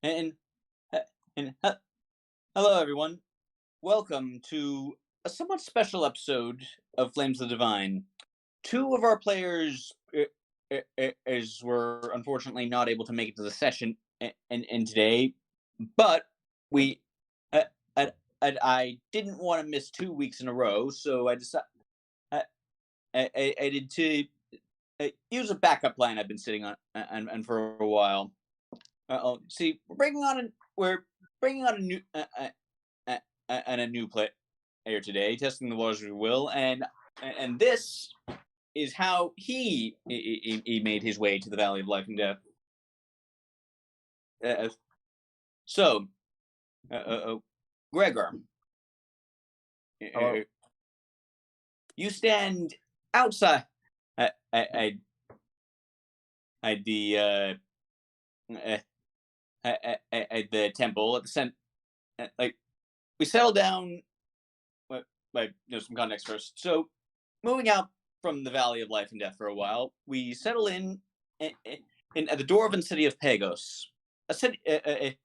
And, uh, and hello, everyone. Welcome to a somewhat special episode of Flames of the Divine. Two of our players is were unfortunately not able to make it to the session and today, but we uh, I, I didn't want to miss 2 weeks in a row, so I decided I did to use a backup plan I've been sitting on and for a while. See, we're bringing on a new and a new player today, testing the waters we will, and this is how he made his way to the Valley of Life and Death. Uh, so, uh, uh, uh, Gregor, Hello. you stand outside at the at the temple at the center. Like we settle down. Like, some context first. So, moving out from the Valley of Life and Death for a while, we settle in at the dwarven city of Pagos, a city in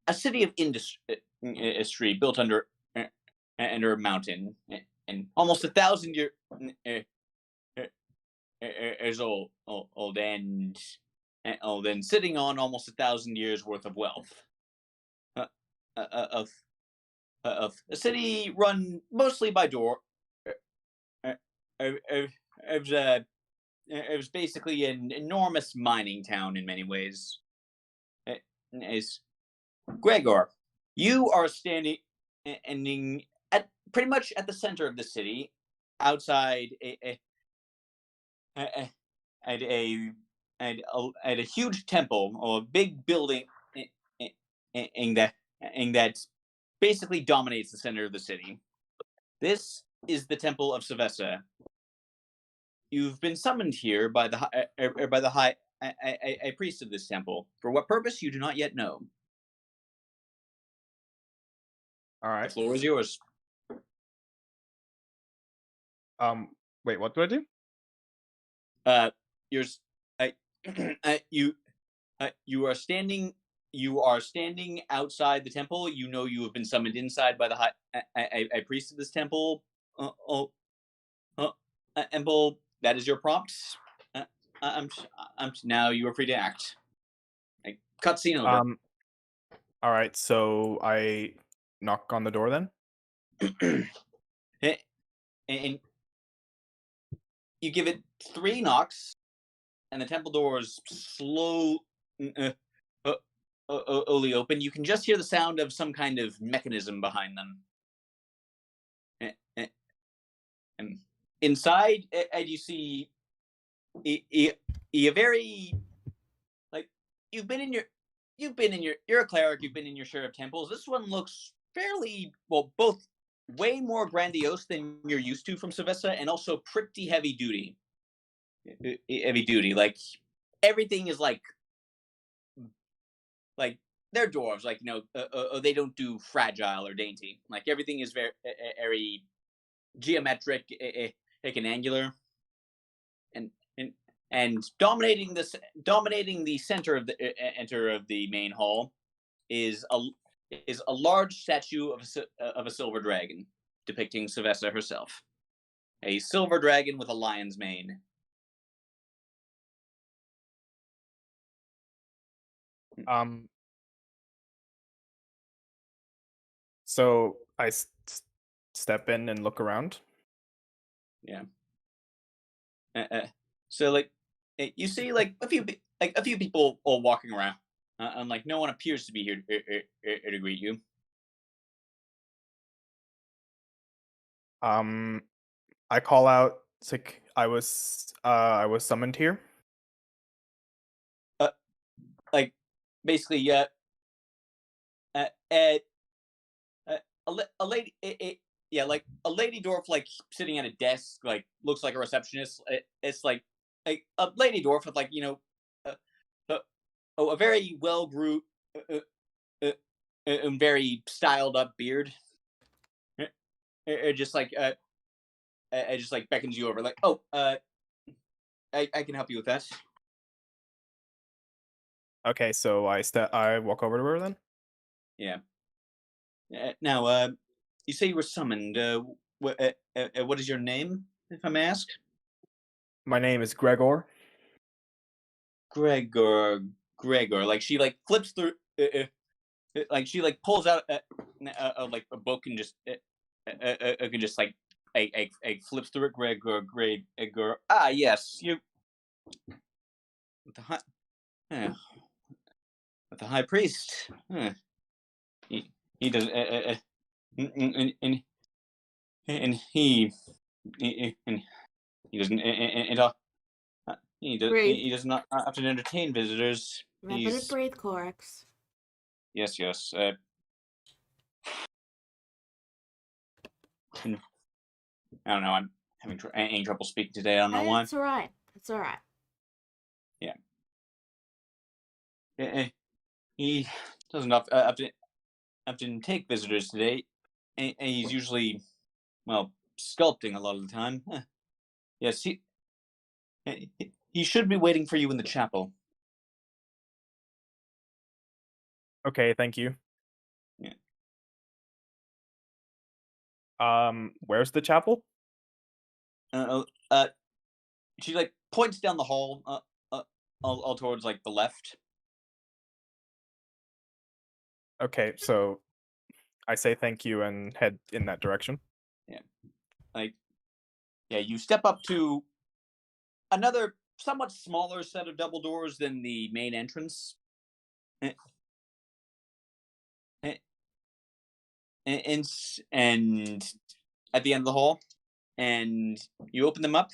a city of industry built under a mountain, and almost 1,000 years old, and sitting on almost 1,000 years worth of wealth. Uh, of of a city run mostly by uh, uh, uh, it was it was basically an enormous mining town in many ways. Is Gregor, you are standing at pretty much at the center of the city, outside a, at a at a huge temple or a big building in that that basically dominates the center of the city. This is the Temple of Savessa. You've been summoned here by the high a priest of this temple. For what purpose, you do not yet know. All The right. floor is yours. Um. Wait. What do I do? Uh, yours. You you are standing. You are standing outside the temple. You know you have been summoned inside by the high a priest of this temple. Oh, Emble, that is your prompt. Uh, I'm, now you are free to act. Like, cutscene over. Um. All right. So I knock on the door then. And you give it 3 knocks, and the temple doors uh, uh, slowly open. You can just hear the sound of some kind of mechanism behind them. And inside, and you see a very, like, you've been in your you're a cleric. You've been in your share of temples. This one looks fairly well, both way more grandiose than you're used to from Savessa, and also pretty heavy duty. Heavy duty, like everything is like they're dwarves. Like, they don't do fragile or dainty. Like everything is very geometric, and angular, and and dominating the center of the main hall is a large statue of a silver dragon depicting Savessa herself. A silver dragon with a lion's mane. Um. So I step in and look around. Yeah. So, like, you see like a few people all walking around, and like no one appears to be here to greet you. Um. I call out. It's like I was summoned here. Uh, like basically, yeah. Uh, a lady, yeah, like a lady dwarf, like sitting at a desk, like looks like a receptionist. It's like a lady dwarf with, like, a, a, a very well groomed, uh, and very styled up beard. Just like it just like beckons you over, like, oh, I can help you with that. Okay, so I walk over to her then. Yeah. Now, you say you were summoned. What is your name, if I may ask? My name is Gregor. Gregor. Gregor. Like she like flips through. Like she like pulls out like a book and just can just like flips through it. Gregor. Ah, yes, you with the high, uh, with the high priest. He he does and and he doesn't Breathe. he does not often entertain visitors. Remember to He's breathe, Corix. yes. And I don't know. I'm having trouble speaking today. I don't know why. It's alright. It's alright. Yeah. He doesn't often take visitors today. And he's usually well sculpting a lot of the time. Yes, he should be waiting for you in the chapel. Okay, thank you. Yeah. Where's the chapel? Uh, uh, she like points down the hall, all towards like the left. Okay, so I say thank you and head in that direction. Yeah, like yeah, you step up to another somewhat smaller set of double doors than the main entrance. Eh, eh, and at the end of the hall, and you open them up,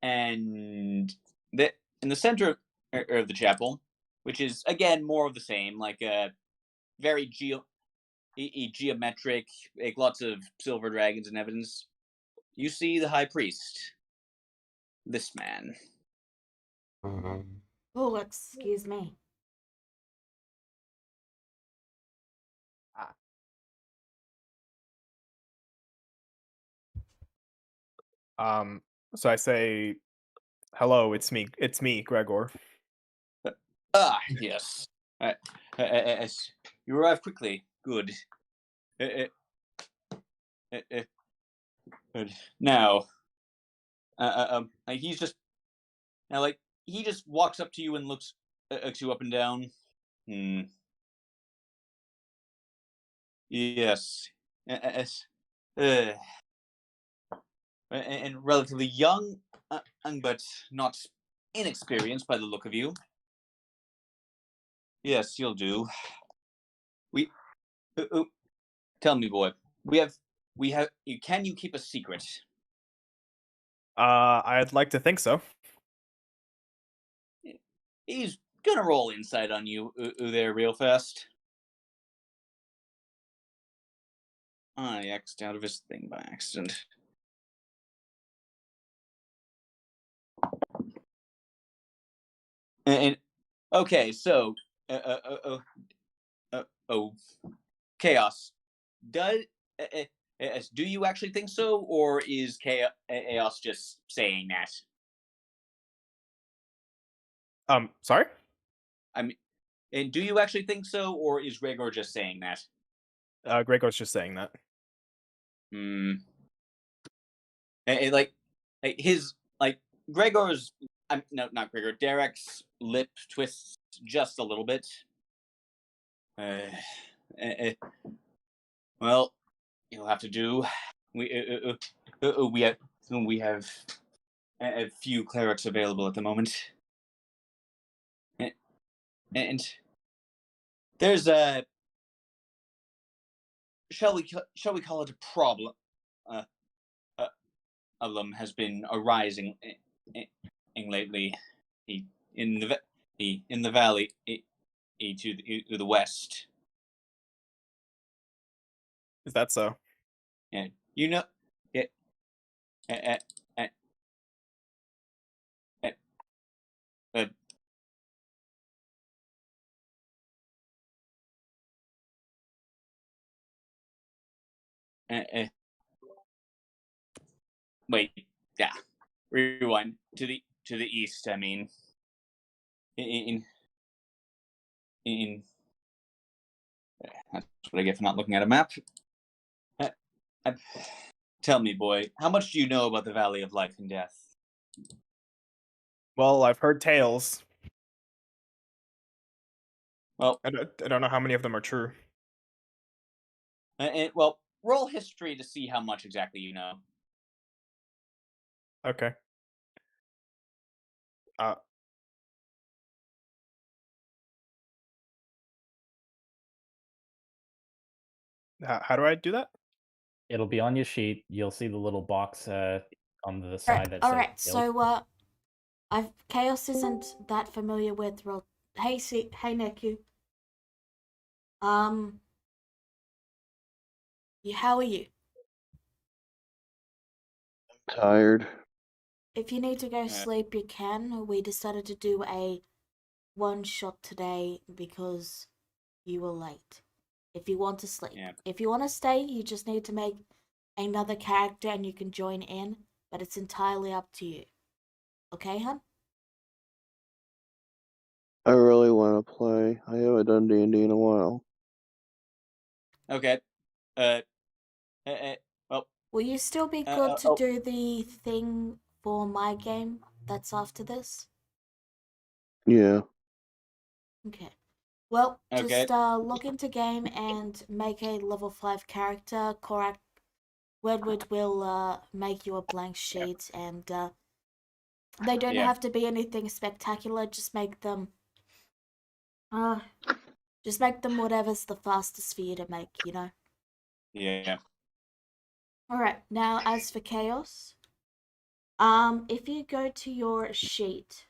and in the center of the chapel, which is again more of the same, like a very geometric, like lots of silver dragons in evidence. You see the high priest, this man. Oh, excuse me. Ah. So I say, hello, it's me, Gregor. Ah, yes. Uh, you arrive quickly. Good. Uh, uh, uh, good. Now, he's just now like he just walks up to you and looks you up and down. Hmm. Yes. Yes. Uh, and relatively young, but not inexperienced by the look of you. Yes, you'll do. We tell me, boy. We have. Can you keep a secret? I'd like to think so. He's gonna roll insight on you there real fast. I X'd out of his thing by accident. And okay, so oh, chaos. Does do you actually think so, or is chaos just saying that? Sorry? I mean, and do you actually think so, or is Gregor just saying that? Gregor's just saying that. Hmm. Like his like Gregor's. No, not Gregor. Derek's lip twists just a little bit. Uh, uh, well, you'll have to do. We we have a few clerics available at the moment, and there's a shall we call it a problem? Uh, uh, of them has been arising lately. He, in in the valley to the west. Is that so? And you know, yeah, uh, uh, uh, uh, uh, wait, yeah, rewind to the east. I mean, in in that's what I get for not looking at a map. Uh, uh, Tell me, boy, how much do you know about the Valley of Life and Death? Well, I've heard tales. Well, I don't know how many of them are true. well, roll history to see how much exactly you know. Okay. Uh, how do I do that? It'll be on your sheet. You'll see the little box on the side that All says right. guild. So, Chaos isn't that familiar with roll. Hey, hey, Neku. How are you? Tired. If you need to go Uh, sleep, you can. We decided to do a one shot today because you were late. If you want to sleep. Yeah. If you want to stay, you just need to make another character and you can join in, but it's entirely up to you. Okay, hun? I really want to play. I haven't done D&D in a while. Okay. Well, Will you still be good to do the thing for my game that's after this? Yeah. Okay. Well, Okay. just log into game and make a level 5 character. Korak Wedwood will make you a blank sheet, and they don't Yeah. have to be anything spectacular. Just make them whatever's the fastest for you to make. Yeah. All right. Now, as for chaos, if you go to your sheet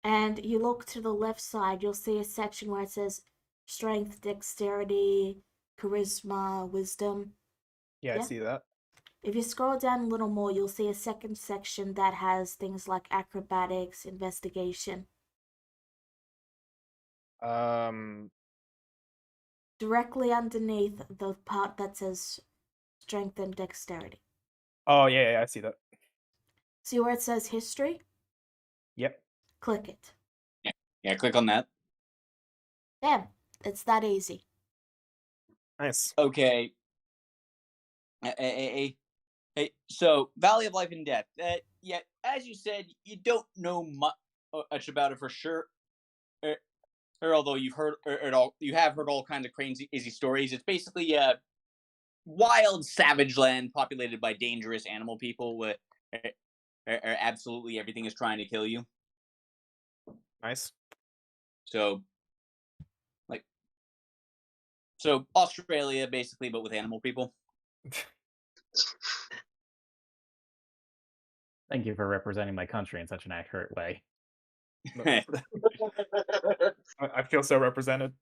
and you look to the left side, you'll see a section where it says strength, dexterity, charisma, wisdom. Yeah, Yeah. I see that. If you scroll down a little more, you'll see a second section that has things like acrobatics, investigation. Directly underneath the part that says strength and dexterity. Oh, yeah, I see that. See where it says history? Yep. Click it. Yeah. Click on that. Bam. It's that easy. Nice. Okay. Hey, so Valley of Life and Death. Yeah, as you said, you don't know much about it for sure. Or although you've heard you have heard all kinds of crazy stories. It's basically a wild, savage land populated by dangerous animal people. Where absolutely everything is trying to kill you. Nice. So, Australia basically, but with animal people. Thank you for representing my country in such an accurate way. I feel so represented.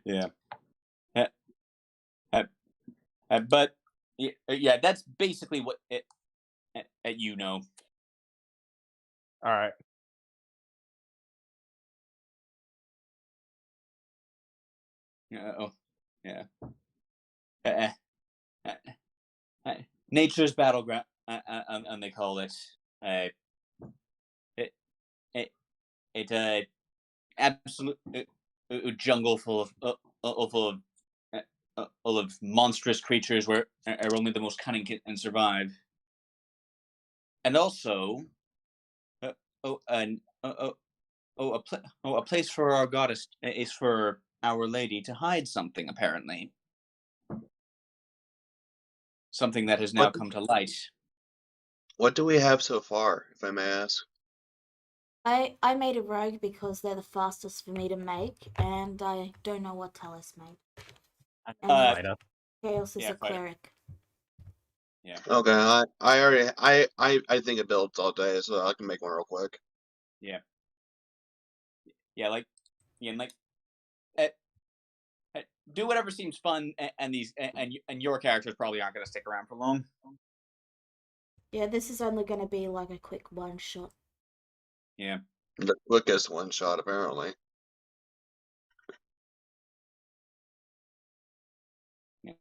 Yeah. But yeah, that's basically what you know. All right. Yeah. Uh, uh, Nature's battleground, and they call it. It it it absolute jungle full of monstrous creatures where only the most cunning can survive, and also uh, oh and a place for our goddess is for Our Lady to hide something, apparently. Something that has now What come to light. What do we have so far, if I may ask? I made a rogue because they're the fastest for me to make, and I don't know what Talus made. I'm And a fighter. Chaos is yeah, a fighter. cleric. Yeah. Okay, I already I think of builds all day, so I can make one real quick. Yeah. Yeah, like do whatever seems fun, and your characters probably aren't going to stick around for long. Yeah, this is only going to be like a quick one shot. Yeah. The quickest one shot, apparently. Yeah.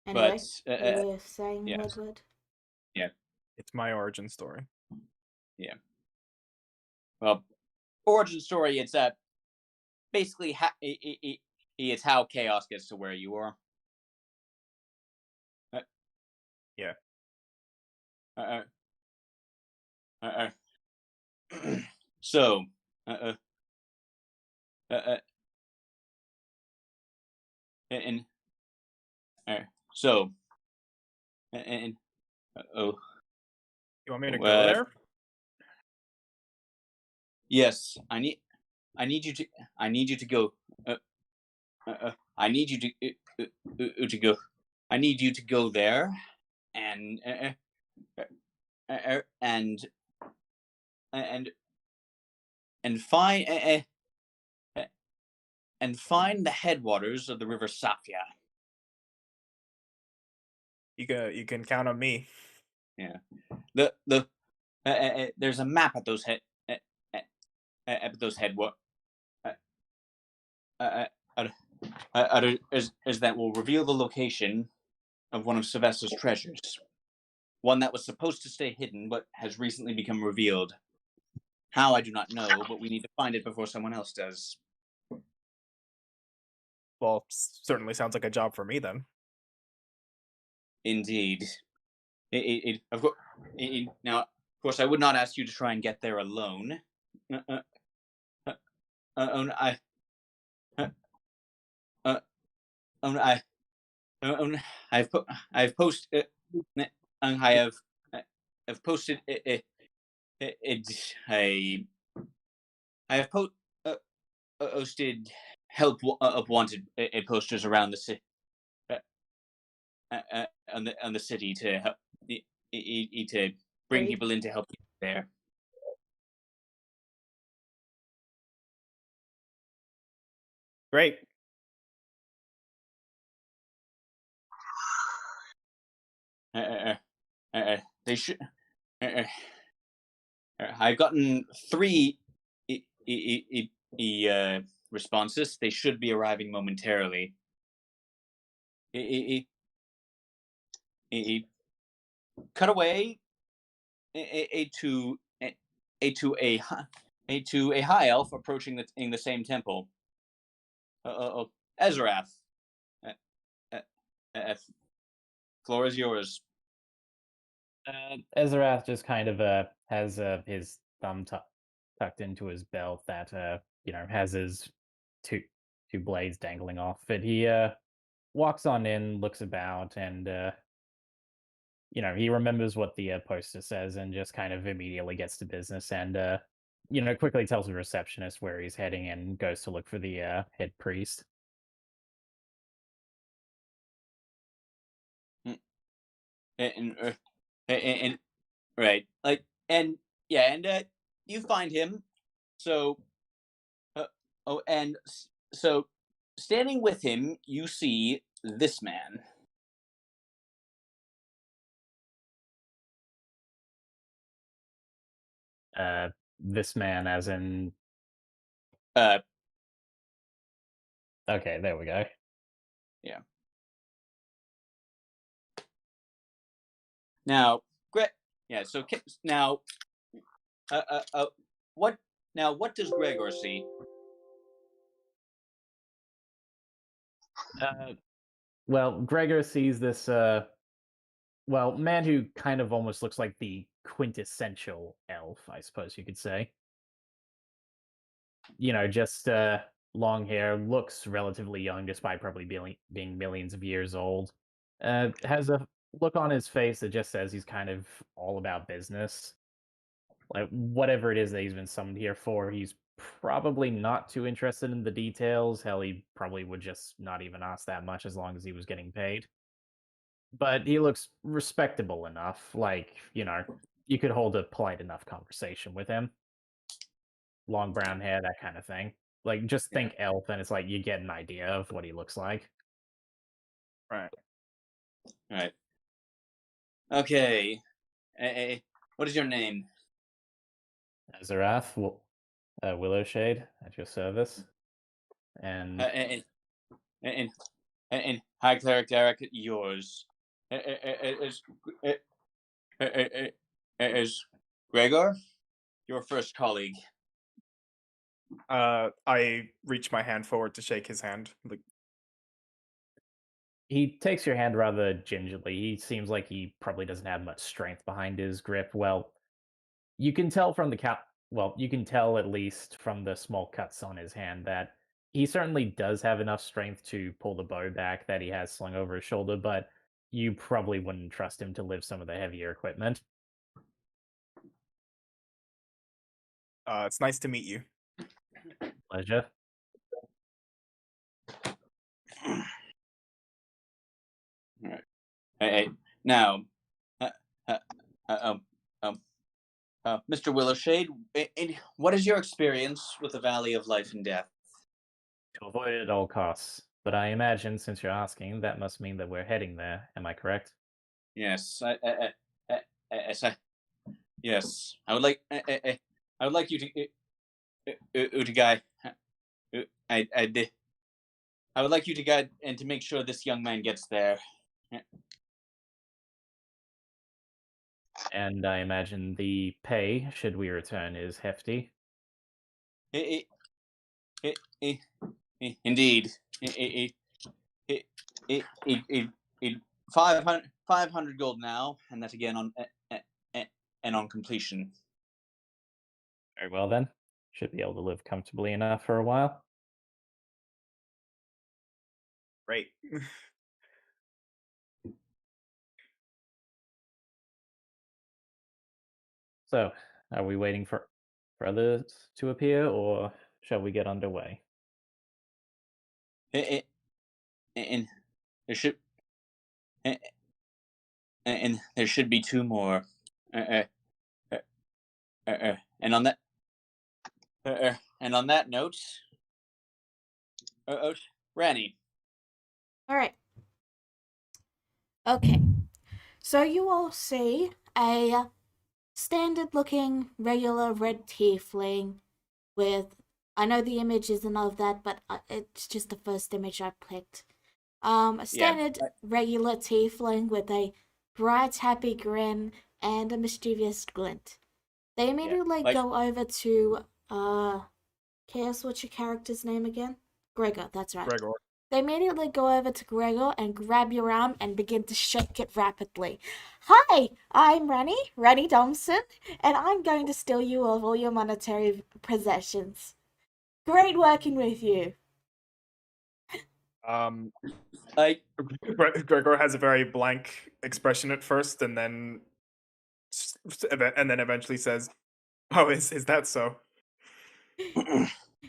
Anyway, But you were saying, yeah. Woodward? Yeah. It's my origin story. Yeah. well, origin story. It's basically it's how chaos gets to where you are. Yeah. Uh, uh, so, uh, uh, and so, and oh, You want me to go there? yes, I need you to go. I need you to go. I need you to go there, and and and find and find the headwaters of the river Safia. You can count on me. Yeah, there's a map at those headwaters. Is that will reveal the location of one of Sylvester's treasures. One that was supposed to stay hidden, but has recently become revealed. How, I do not know, but we need to find it before someone else does. Well, certainly sounds like a job for me then. Indeed. Of course. Now, of course, I would not ask you to try and get there alone. I I've posted. I have posted. I have posted help of wanted posters around the city. On the city to help to bring people in to help you there. Great. They should. I've gotten 3 responses. They should be arriving momentarily. Cut away to a high elf approaching in the same temple. Ezrath. Floor is yours. Ezrath just kind of has his thumb tucked into his belt that has his two blades dangling off it. He walks on in, looks about, and he remembers what the poster says and just kind of immediately gets to business and quickly tells the receptionist where he's heading and goes to look for the head priest. And right, like, and yeah, and you find him. So so standing with him, you see this man. This man, as in, Uh, okay, there we go. yeah. Now, Greg. Yeah. So now, what? Now, what does Gregor see? Well, Gregor sees this man who kind of almost looks like the quintessential elf, I suppose you could say. Just long hair, looks relatively young despite probably being millions of years old. Has a look on his face that just says he's kind of all about business. Like, whatever it is that he's been summoned here for, he's probably not too interested in the details. Hell, he probably would just not even ask that much as long as he was getting paid. But he looks respectable enough, like, you could hold a polite enough conversation with him. Long brown hair, that kind of thing. Like, just think elf, and it's like you get an idea of what he looks like. Right. Right. Okay. What is your name? Azarath, Willowshade, at your service. And And High Cleric Derek, yours. Is Gregor your first colleague? I reach my hand forward to shake his hand. Like, He takes your hand rather gingerly. He seems like he probably doesn't have much strength behind his grip. Well, you can tell from you can tell at least from the small cuts on his hand that he certainly does have enough strength to pull the bow back that he has slung over his shoulder, but you probably wouldn't trust him to lift some of the heavier equipment. it's nice to meet you. Pleasure. Hey, now, uh, uh, uh, um, Mr. Willowshade, what is your experience with the Valley of Life and Death? To avoid it at all costs. But I imagine, since you're asking, that must mean that we're heading there. Am I correct? Yes, yes, yes. I would like you to, Utagai. I would like you to guide and to make sure this young man gets there. And I imagine the pay, should we return, is hefty. I- I- I- Indeed. 500 gold now, and that again on completion. Very well then. Should be able to live comfortably enough for a while. Great. So, are we waiting for others to appear, or shall we get underway? And there should and there should be two more. And on that and on that note, Ranny. All right. Okay. So you all see a standard-looking regular red tiefling with. I know the image isn't of that, but it's just the first image I picked. A standard regular tiefling with a bright, happy grin and a mischievous glint. They immediately go over to Chaos. What's your character's name again? Gregor. That's right. Gregor. They immediately go over to Gregor and grab your arm and begin to shake it rapidly. Hi, I'm Ranny Thompson, and I'm going to steal you of all your monetary possessions. Great working with you. Gregor has a very blank expression at first, and then eventually says, "Oh, is that so?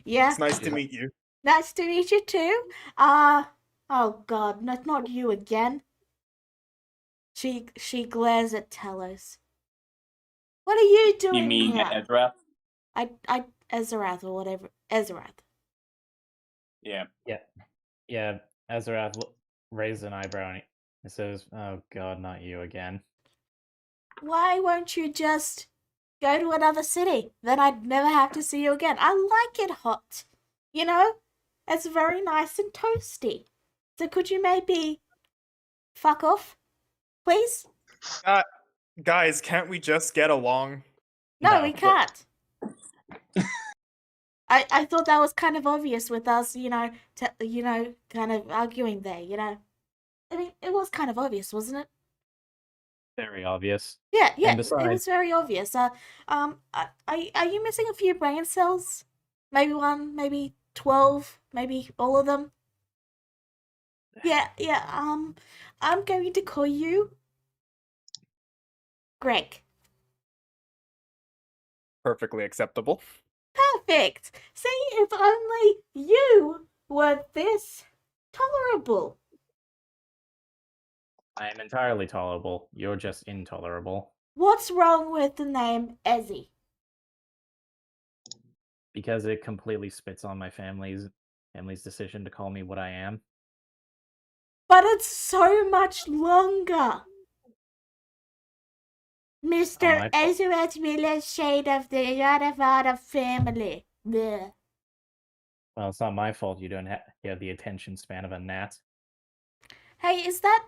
Yeah. It's nice to meet you." Nice to meet you too. Oh God, not you again. She glares at Telos. What are you doing You mean here? Ezra? Ezrath or whatever. Ezrath. Yeah. Yeah. Azarath raised an eyebrow and he says, "Oh God, not you again." Why won't you just go to another city? Then I'd never have to see you again. I like it hot. You know? It's very nice and toasty. So could you maybe fuck off? Please? Guys, can't we just get along? No, we can't. I thought that was kind of obvious with us, kind of arguing there, I mean, it was kind of obvious, wasn't it? Very obvious. Yeah, And it was very obvious. Are you missing a few brain cells? Maybe one, maybe 12, maybe all of them? Yeah, I'm going to call you Greg. Perfectly acceptable. Perfect. See, if only you were this tolerable. I am entirely tolerable. You're just intolerable. What's wrong with the name Ezzy? Because it completely spits on my family's decision to call me what I am. But it's so much longer. Mr. Ezrat Miller, shade of the Yadavada family. Blech. Well, it's not my fault you don't have the attention span of a gnat. Hey, is that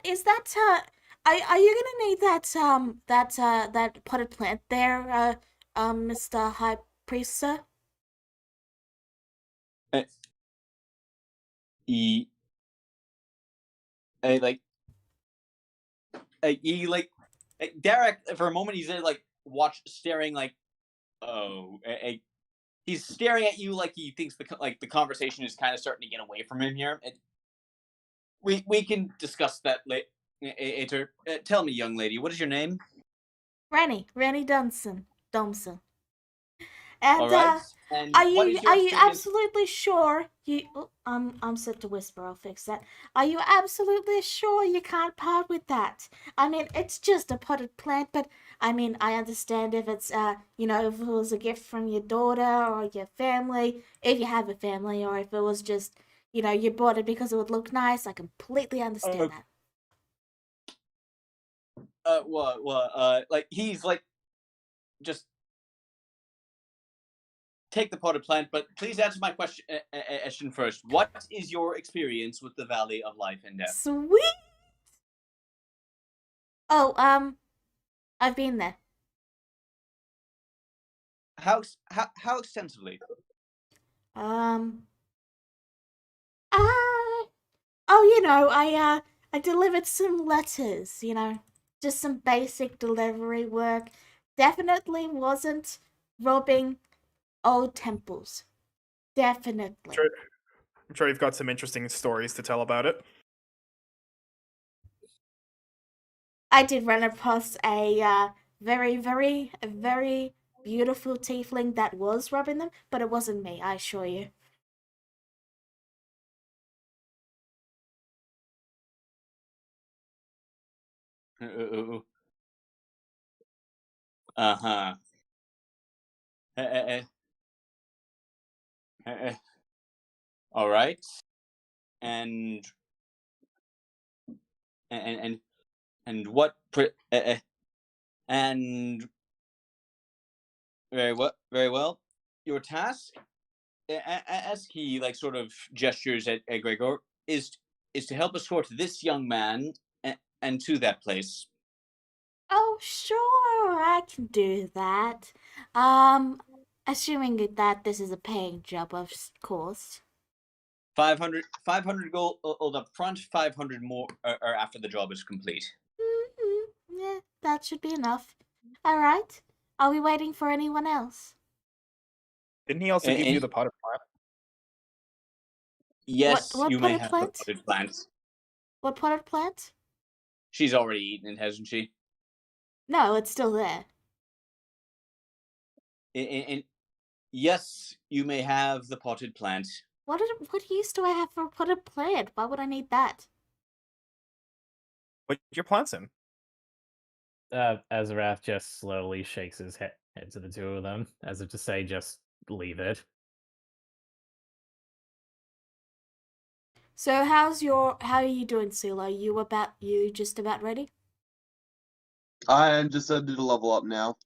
are you gonna need that potted plant there, Mr. High Priest, sir? he like he Derek for a moment he's there like staring like he's staring at you like he thinks the conversation is kind of starting to get away from him here. We can discuss that later. Tell me, young lady, what is your name? Rennie Dunson. All And right. And what is your are you experience? absolutely sure you? Oh, I'm set to whisper. I'll fix that. Are you absolutely sure you can't part with that? I mean, it's just a potted plant, but I mean, I understand if it's if it was a gift from your daughter or your family, if you have a family, or if it was just you bought it because it would look nice. I completely understand that. Like he's like just take the potted plant, but please answer my question first. What is your experience with the Valley of Life and Death? Sweet. Oh, I've been there. How extensively? Um, I I delivered some letters, just some basic delivery work. Definitely wasn't robbing old temples. Definitely. I'm sure you've got some interesting stories to tell about it. I did run across a very, very, very beautiful tiefling that was robbing them, but it wasn't me, I assure you. Uh-huh. All right. And and and what and very well. Your task, as he like sort of gestures at Gregor, is to help escort this young man and to that place. Oh, sure, I can do that. Assuming that this is a paying job, of course. 500 gold up front, 500 more or after the job is complete. Yeah, that should be enough. All right. Are we waiting for anyone else? Didn't he also give you the potted plant? Yes, What you may potted have the plant? potted plant. What potted plant? She's already eaten it, hasn't she? No, it's still there. And yes, you may have the potted plant. What use do I have for a potted plant? Why would I need that? Put your plants in. Azarath just slowly shakes his head to the two of them, as if to say, just leave it. So how are you doing, Sula? You just about ready? I'm just ready to level up now.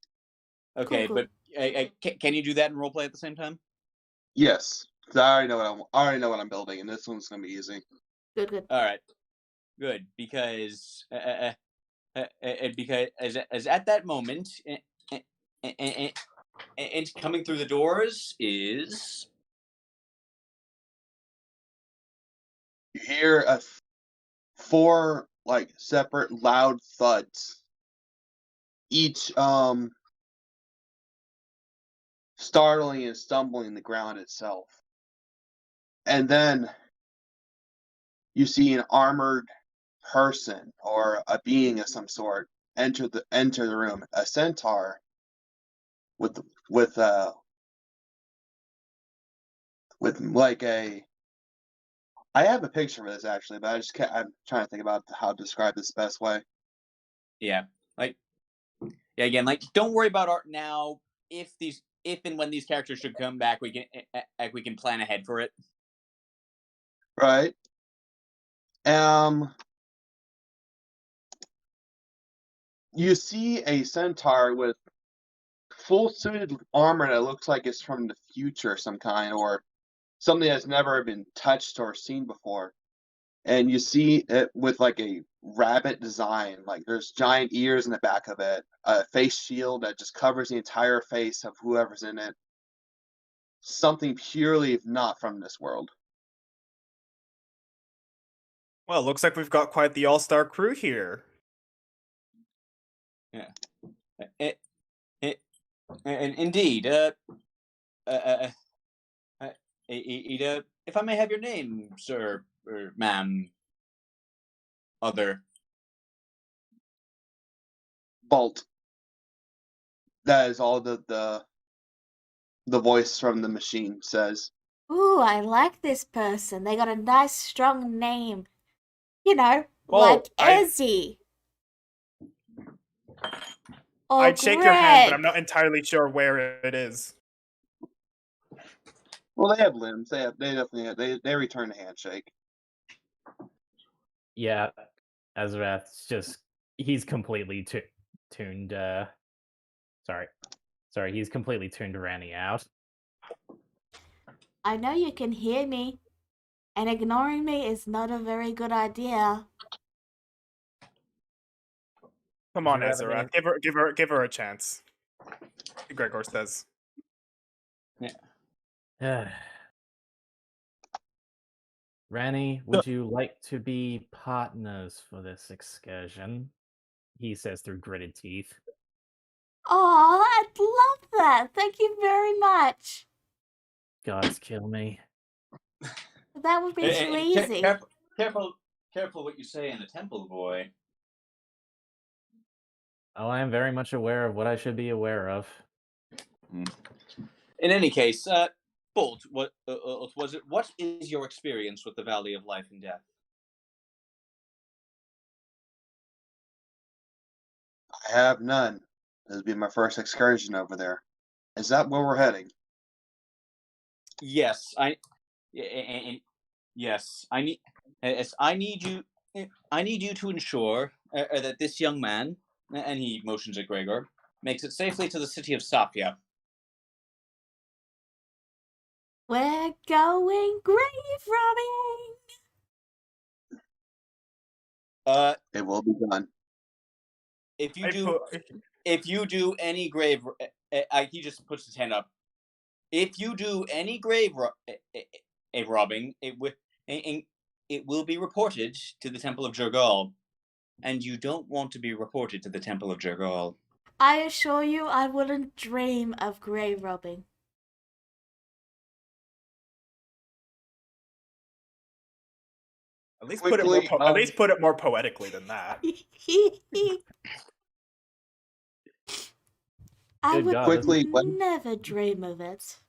Okay, Cool. but can you do that and roleplay at the same time? Yes, 'cause I already know what I'm building, and this one's gonna be easy. Good. All right, good because because as at that moment, and coming through the doors is You hear four like separate loud thuds, each startling and stumbling the ground itself, and then you see an armored person or a being of some sort enter the room. A centaur with with like a. I have a picture of this actually, but I'm trying to think about how to describe this best way. yeah, like yeah again like don't worry about art now. If and when these characters should come back, we can plan ahead for it. Right. You see a centaur with full suited armor that looks like it's from the future of some kind, or something that's never been touched or seen before. And you see it with like a rabbit design, like there's giant ears in the back of it, a face shield that just covers the entire face of whoever's in it. Something purely not from this world. Well, looks like we've got quite the all-star crew here. And indeed, if I may have your name, sir or ma'am, other. Bolt. That is all the voice from the machine says. Ooh, I like this person. They got a nice, strong name. You know, Well, like I- Ezzy. Or I'd shake your hand, but I'm Greg. not entirely sure where it is. Well, they have limbs. They definitely have, they return the handshake. Yeah, Azrath's just he's completely tuned. Sorry, he's completely tuned Ranny out. I know you can hear me, and ignoring me is not a very good idea. Come Would on, you rather Ezra. Give her a chance. Gregor says. Ranny, would you like to be partners for this excursion? He says through gritted teeth. Oh, I'd love that. Thank you very much. Gods kill me. That would be too easy. Careful what you say in the temple, boy. Oh, I am very much aware of what I should be aware of. In any case, Bolt, what was it? What is your experience with the Valley of Life and Death? I have none. This will be my first excursion over there. Is that where we're heading? Yes, yes, I need you. I need you to ensure that this young man, and he motions at Gregor, makes it safely to the city of Safia. We're going grave robbing. It will be done. If you do any grave, he just puts his hand up. If you do any grave robbing, it will be reported to the Temple of Jergal, and you don't want to be reported to the Temple of Jergal. I assure you, I wouldn't dream of grave robbing. At least put it more poetically than that. I Good would God, Quickly, never dream of it.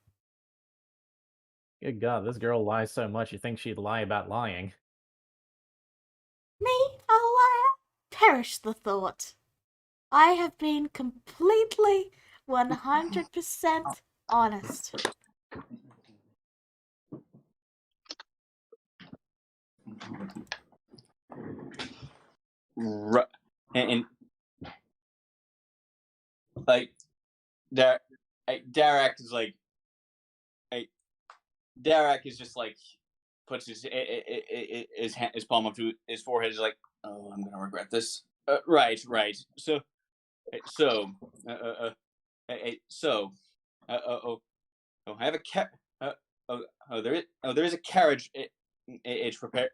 Good God, this girl lies so much you think she'd lie about lying. Me, a liar? Perish the thought. I have been completely 100% honest. Right, and like Derek is like, Derek is just like puts his palm up to his forehead. Is like, oh, I'm gonna regret this. Right. So, I have a there is a carriage. It's prepared.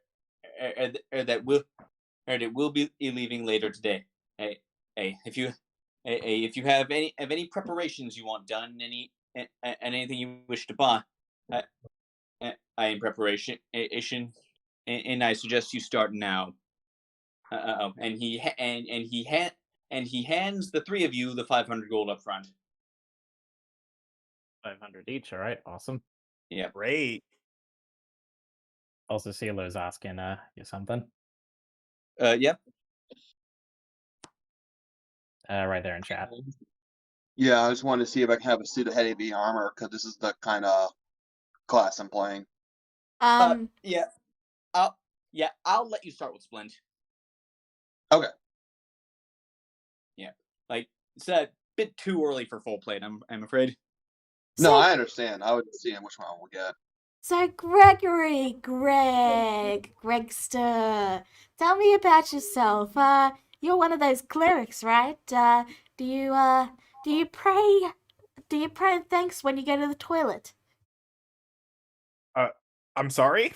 That will be leaving later today. If you have any preparations you want done, anything you wish to buy, I am preparation, and I suggest you start now. And he hands the three of you the 500 gold up front. 500 each, alright, awesome. Yeah. Great. Also, CeeLo's asking you something. Yeah. Right there in chat. Yeah, I just wanted to see if I can have a suit of heavy armor because this is the kind of class I'm playing. Yeah. I'll let you start with Splint. Okay. Yeah. Like, it's a bit too early for full plate, I'm afraid. No, I understand. I was just seeing which one we'll get. So Gregster, tell me about yourself. You're one of those clerics, right? Do you pray and thanks when you go to the toilet? I'm sorry?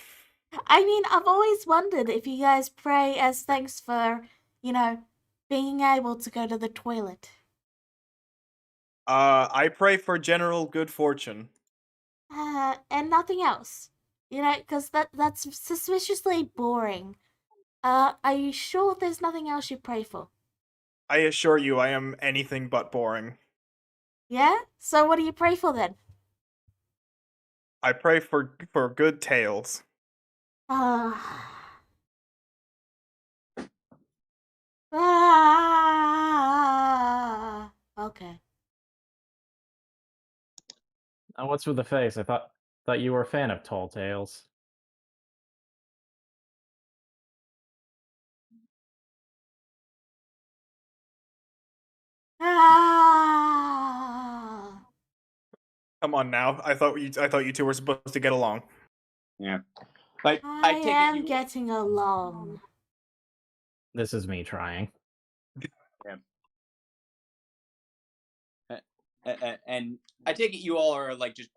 I mean, I've always wondered if you guys pray as thanks for, being able to go to the toilet. I pray for general good fortune. And nothing else. Because that's suspiciously boring. Are you sure there's nothing else you pray for? I assure you, I am anything but boring. Yeah? So what do you pray for then? I pray for good tales. Okay. Now, what's with the face? I thought you were a fan of Tall Tales. Come on now. I thought you two were supposed to get along. Yeah. But I I take it am you. getting along. This is me trying. And I take it you all are like just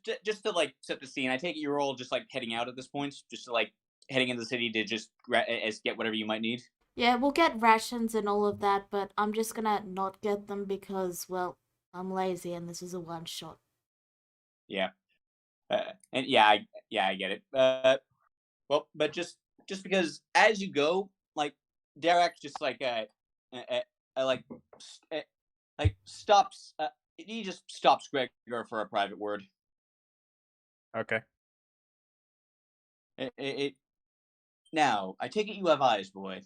to like set the scene. I take it you're all just like heading out at this point, just to like heading into the city to just get whatever you might need. Yeah, we'll get rations and all of that, but I'm just gonna not get them because, well, I'm lazy and this is a one shot. Yeah. And I get it. Well, but just because as you go, like Derek just like like like stops. He just stops Gregor for a private word. Okay. Now, I take it you have eyes, boy.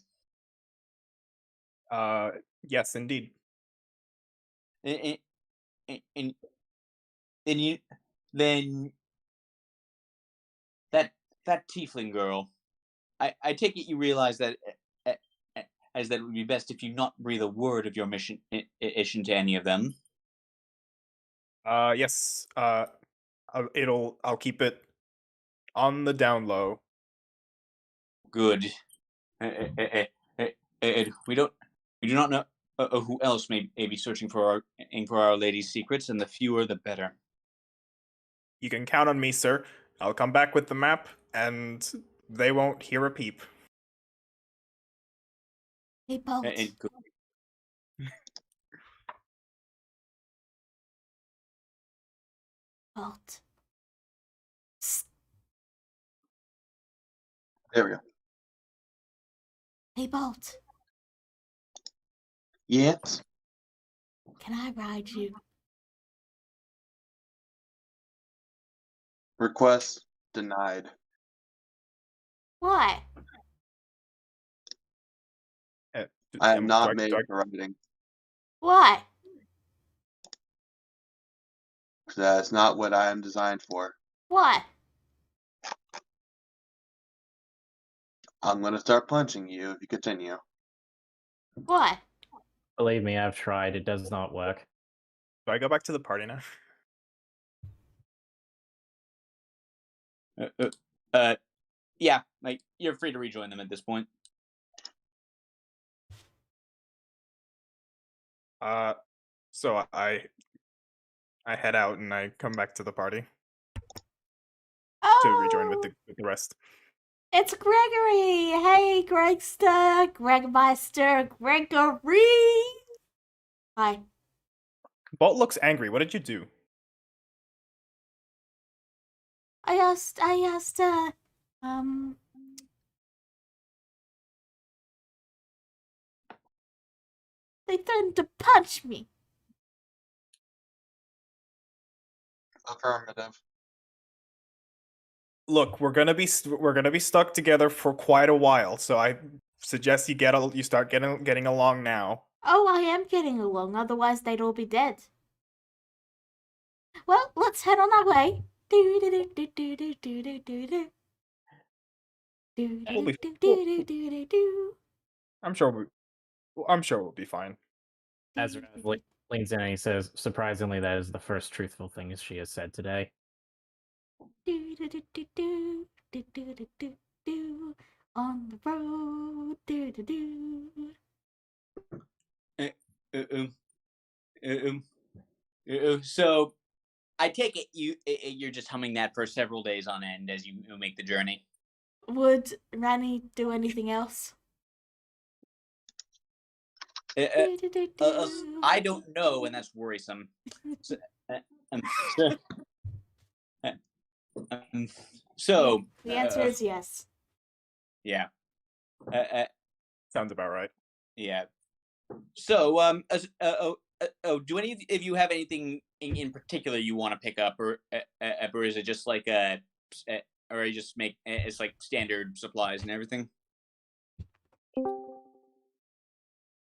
Yes, indeed. And then that tiefling girl. I take it you realize that as that it would be best if you not breathe a word of your mission to any of them. Yes. I'll keep it on the down low. Good. We do not know who else may be searching for our lady's secrets, and the fewer the better. You can count on me, sir. I'll come back with the map, and they won't hear a peep. Hey, Bolt. And good. Bolt. Psst. There we go. Hey, Bolt. Yes. Can I ride you? Request denied. Why? I am not do made I- for riding. Why? That's not what I am designed for. Why? I'm gonna start punching you if you continue. Why? Believe me, I've tried. It does not work. Do I go back to the party now? Yeah, like you're free to rejoin them at this point. So I head out and I come back to the party to rejoin with Oh, the rest. it's Gregory. Hey, Gregster, Gregmeister, Gregory. Hi. Bolt looks angry. What did you do? I asked, they threatened to punch me. Affirmative. Look, we're gonna be stuck together for quite a while, so I suggest you start getting along now. Oh, I am getting along, otherwise they'd all be dead. Well, let's head on our way. We'll be. I'm sure we'll be fine. Azrael leans in and he says, surprisingly, that is the first truthful thing she has said today. On the road. So I take it you're just humming that for several days on end as you make the journey. Would Rani do anything else? I don't know, and that's worrisome. So, so, so the answer is yes. yeah. Sounds about right. Yeah. So, do any of you have anything in particular you want to pick up, or is it just like or you just make it's like standard supplies and everything?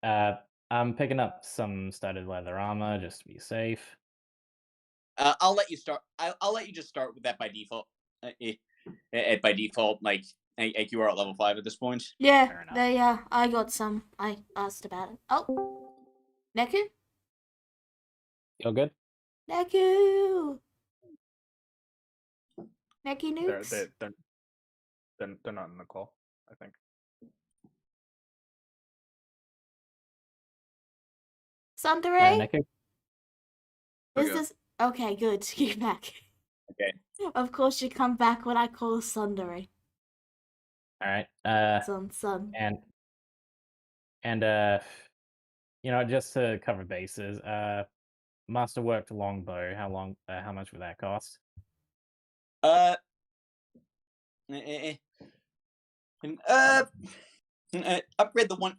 I'm picking up some studded leather armor just to be safe. I'll let you start. I'll let you just start with that by default. By default, like you are at level 5 at this point. Yeah, Fair enough. I got some. I asked about it. Oh, Neku? You're good? Neku! Neku They're nukes? they're not in the call, I think. Sundere? Neku? Is Okay. this... Okay, good. You're back. Okay. Of course you come back when I call Sundere. Alright. Son. And just to cover bases, masterworked longbow, how much would that cost? Upgrade the one.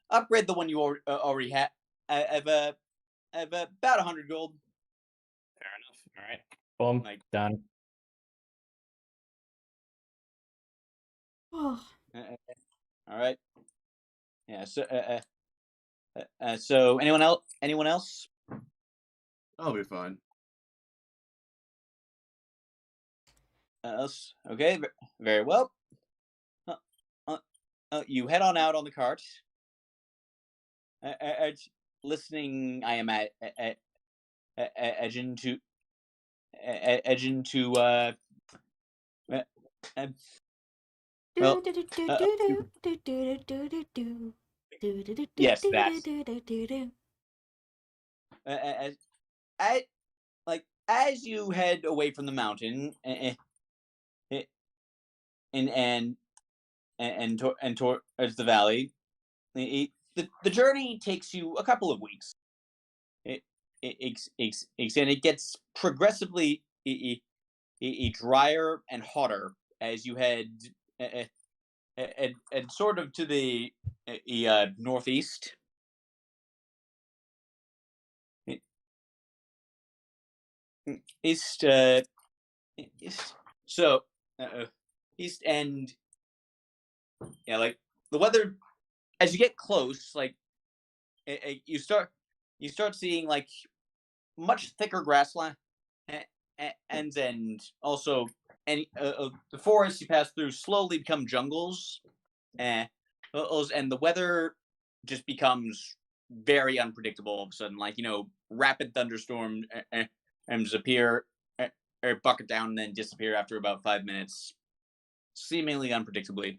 Upgrade the one you already had. I've about 100 gold. Fair enough. Alright. Boom. Like- Done. Oh, All right. Yeah. So anyone else? Anyone else? I'll be fine. Else? Okay. Very well. You head on out on the cart. Listening, I am edge into well, yes, that. As you head away from the mountain, and towards the valley, the journey takes you a couple of weeks. And it gets progressively drier and hotter as you head and sort of to the northeast. East, so east and yeah, like the weather as you get close, like you start seeing like much thicker grassland and also any the forests you pass through slowly become jungles, and the weather just becomes very unpredictable all of a sudden. Like rapid thunderstorms appear or bucket down and then disappear after about 5 minutes, seemingly unpredictably.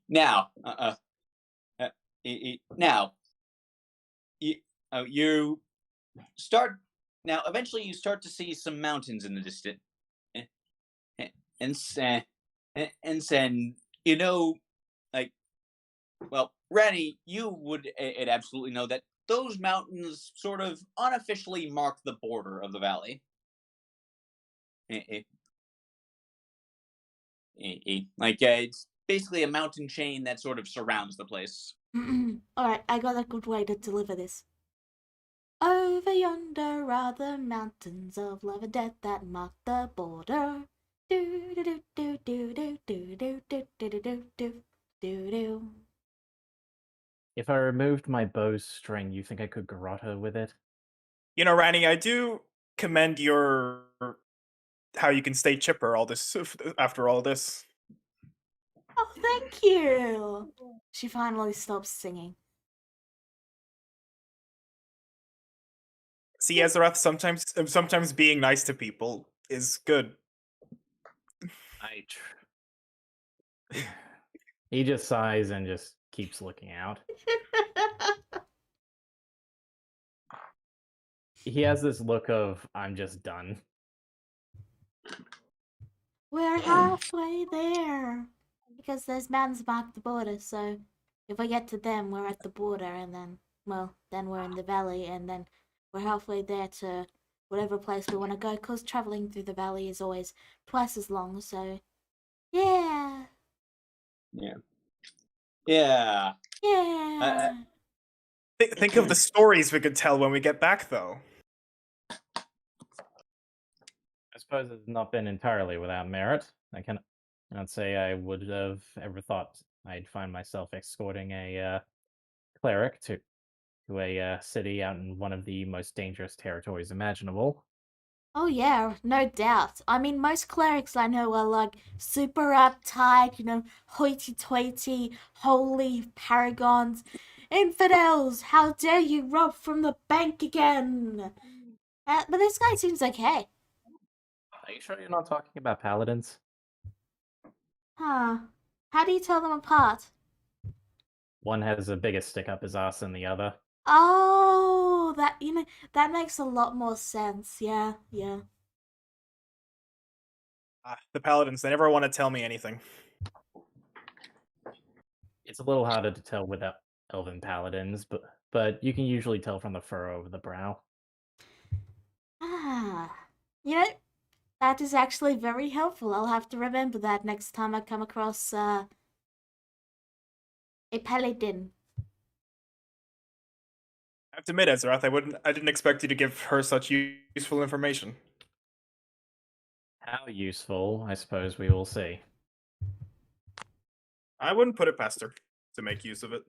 Now, now, you start. Now, eventually, you start to see some mountains in the distance, and then like, well, Ranny, you would absolutely know that those mountains sort of unofficially mark the border of the valley. It's basically a mountain chain that sort of surrounds the place. Alright, I got a good way to deliver this. Over yonder are the mountains of love and death that mark the border. Do do do do do do do do do do do do do do. If I removed my bowstring, you think I could grotto with it? Ranny, I do commend your how you can stay chipper all this after all this. Oh, thank you! She finally stops singing. See, Ezrath, sometimes being nice to people is good. He just sighs and just keeps looking out. He has this look of, I'm just done. We're halfway there. Because those mountains mark the border, so if we get to them, we're at the border, and then, well, then we're in the valley, and then we're halfway there to whatever place we want to go, because traveling through the valley is always twice as long, so yeah. Yeah. Yeah. Yeah. Think of the stories we could tell when we get back, though. I suppose it's not been entirely without merit. I cannot say I would have ever thought I'd find myself escorting a cleric to a city out in one of the most dangerous territories imaginable. Oh yeah, no doubt. I mean, most clerics I know are like super uptight, hoity-toity, holy paragons. Infidels, how dare you rob from the bank again? But this guy seems okay. Are you sure you're not talking about paladins? Huh. How do you tell them apart? One has a bigger stick up his ass than the other. Oh, that makes a lot more sense. Yeah. The paladins, they never want to tell me anything. It's a little harder to tell without elven paladins, but you can usually tell from the furrow over the brow. Ah. That is actually very helpful. I'll have to remember that next time I come across a paladin. I have to admit, Ezrath, I didn't expect you to give her such useful information. How useful, I suppose we will see. I wouldn't put it past her to make use of it.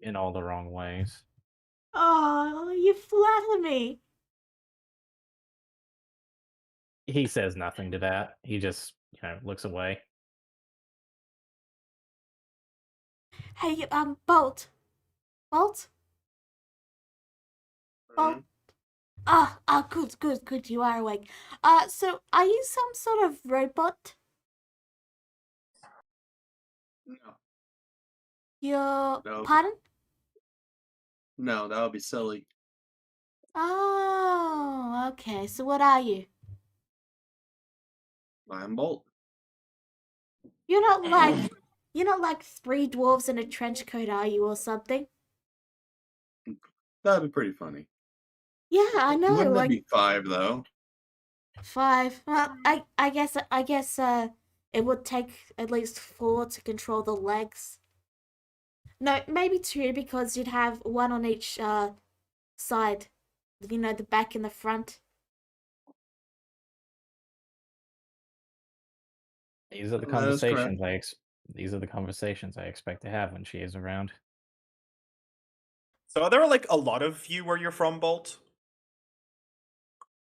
In all the wrong ways. Oh, you flatter me. He says nothing to that. He just, looks away. Hey, Bolt. Bolt? Bolt? Good, you are awake. So are you some sort of robot? No, You're... No. Pardon? no, that would be silly. Oh, okay. So what are you? Lion Bolt. You're not like three dwarves in a trench coat, are you, or something? That'd be pretty funny. Yeah, I know. Wouldn't Like that be 5 though? 5. Well, I guess it would take at least 4 to control the legs. No, maybe 2 because you'd have one on each side. The back and the front. These are the That is correct. conversations these are the conversations I expect to have when she is around. So are there like a lot of you where you're from, Bolt?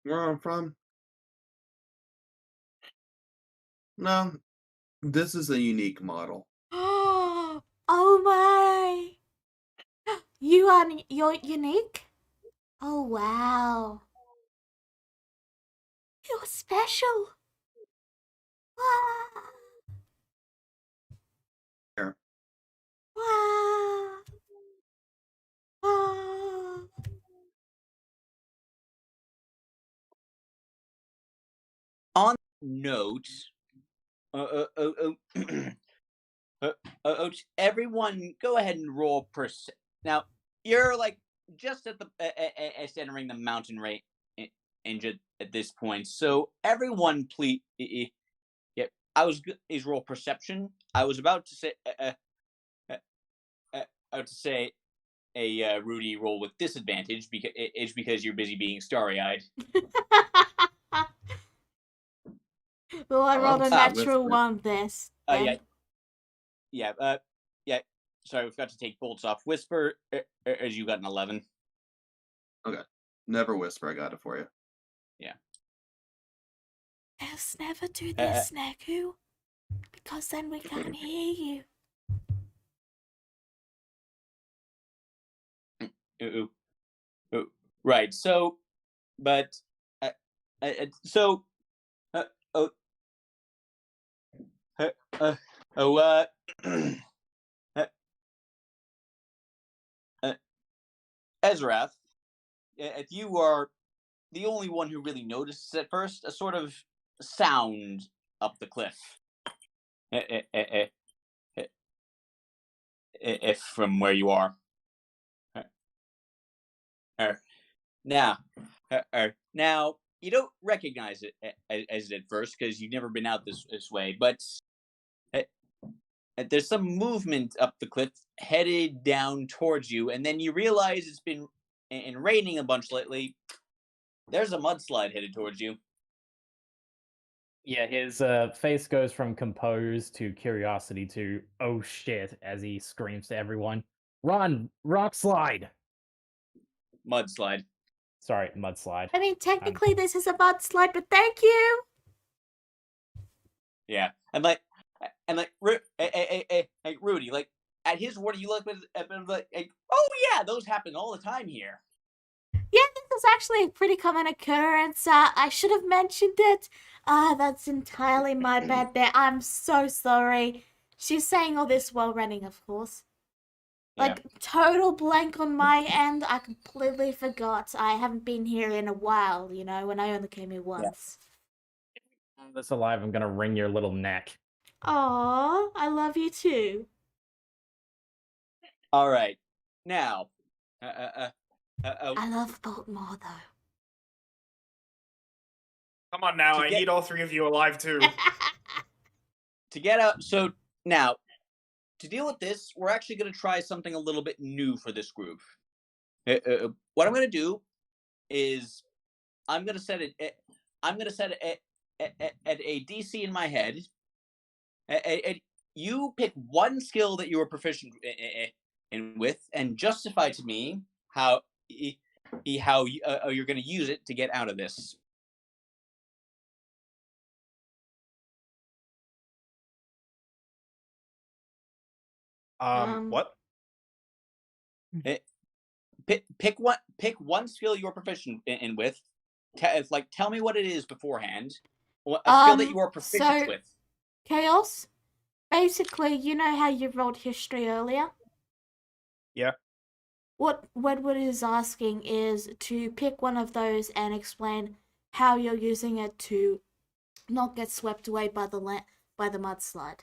Where I'm from? No, this is a unique model. Oh my! You're unique? Oh wow. You're special. Wow. Here. Wow. Wow. On note, everyone, go ahead and roll Now, you're like just at the entering the mountain range at this point. So everyone, please. Yeah, is roll perception. I was about to say. To say a Rudy roll with disadvantage because you're busy being starry-eyed. Well, I rolled a natural Whisper. 1 this. Yeah. Sorry, we forgot to take bolts off. Whisper, as you got an 11. Never whisper, I got it for you. Let's never do this, Neku. Because then we can't hear you. Right. So, but so. Ezrath, if you are the only one who really notices at first, a sort of sound up the cliff. If from where you are. Now, now you don't recognize it as it at first because you've never been out this way, but there's some movement up the cliff headed down towards you, and then you realize it's been raining a bunch lately. There's a mudslide headed towards you. Yeah, his face goes from composed to curiosity to oh shit as he screams to everyone, "Run! Rock slide!" Mudslide. Sorry, mudslide. I mean, technically, this is a mudslide, but thank you. Yeah, and Rudy, like at his word, you look at like, oh yeah, those happen all the time here. Yeah, this is actually a pretty common occurrence. I should have mentioned it. That's entirely my bad there. I'm so sorry. She's saying all this while running, of course. Like, total blank on my end. I completely forgot. I haven't been here in a while, when I only came here once. If this alive, I'm gonna wring your little neck. Aww, I love you too. All right, now, I love Bolt more, though. Come on now, I need all three of you alive too. To get out, so now, to deal with this, we're actually going to try something a little bit new for this group. What I'm going to do is I'm going to set it. I'm going to set it at a DC in my head. You pick one skill that you are proficient in with, and justify to me how you're going to use it to get out of this. What? Pick one skill you're proficient in with. Tell me what it is beforehand. A skill that you are proficient with. Chaos. Basically, you know how you rolled history earlier? Yeah. What Wedwood is asking is to pick one of those and explain how you're using it to not get swept away by the mudslide.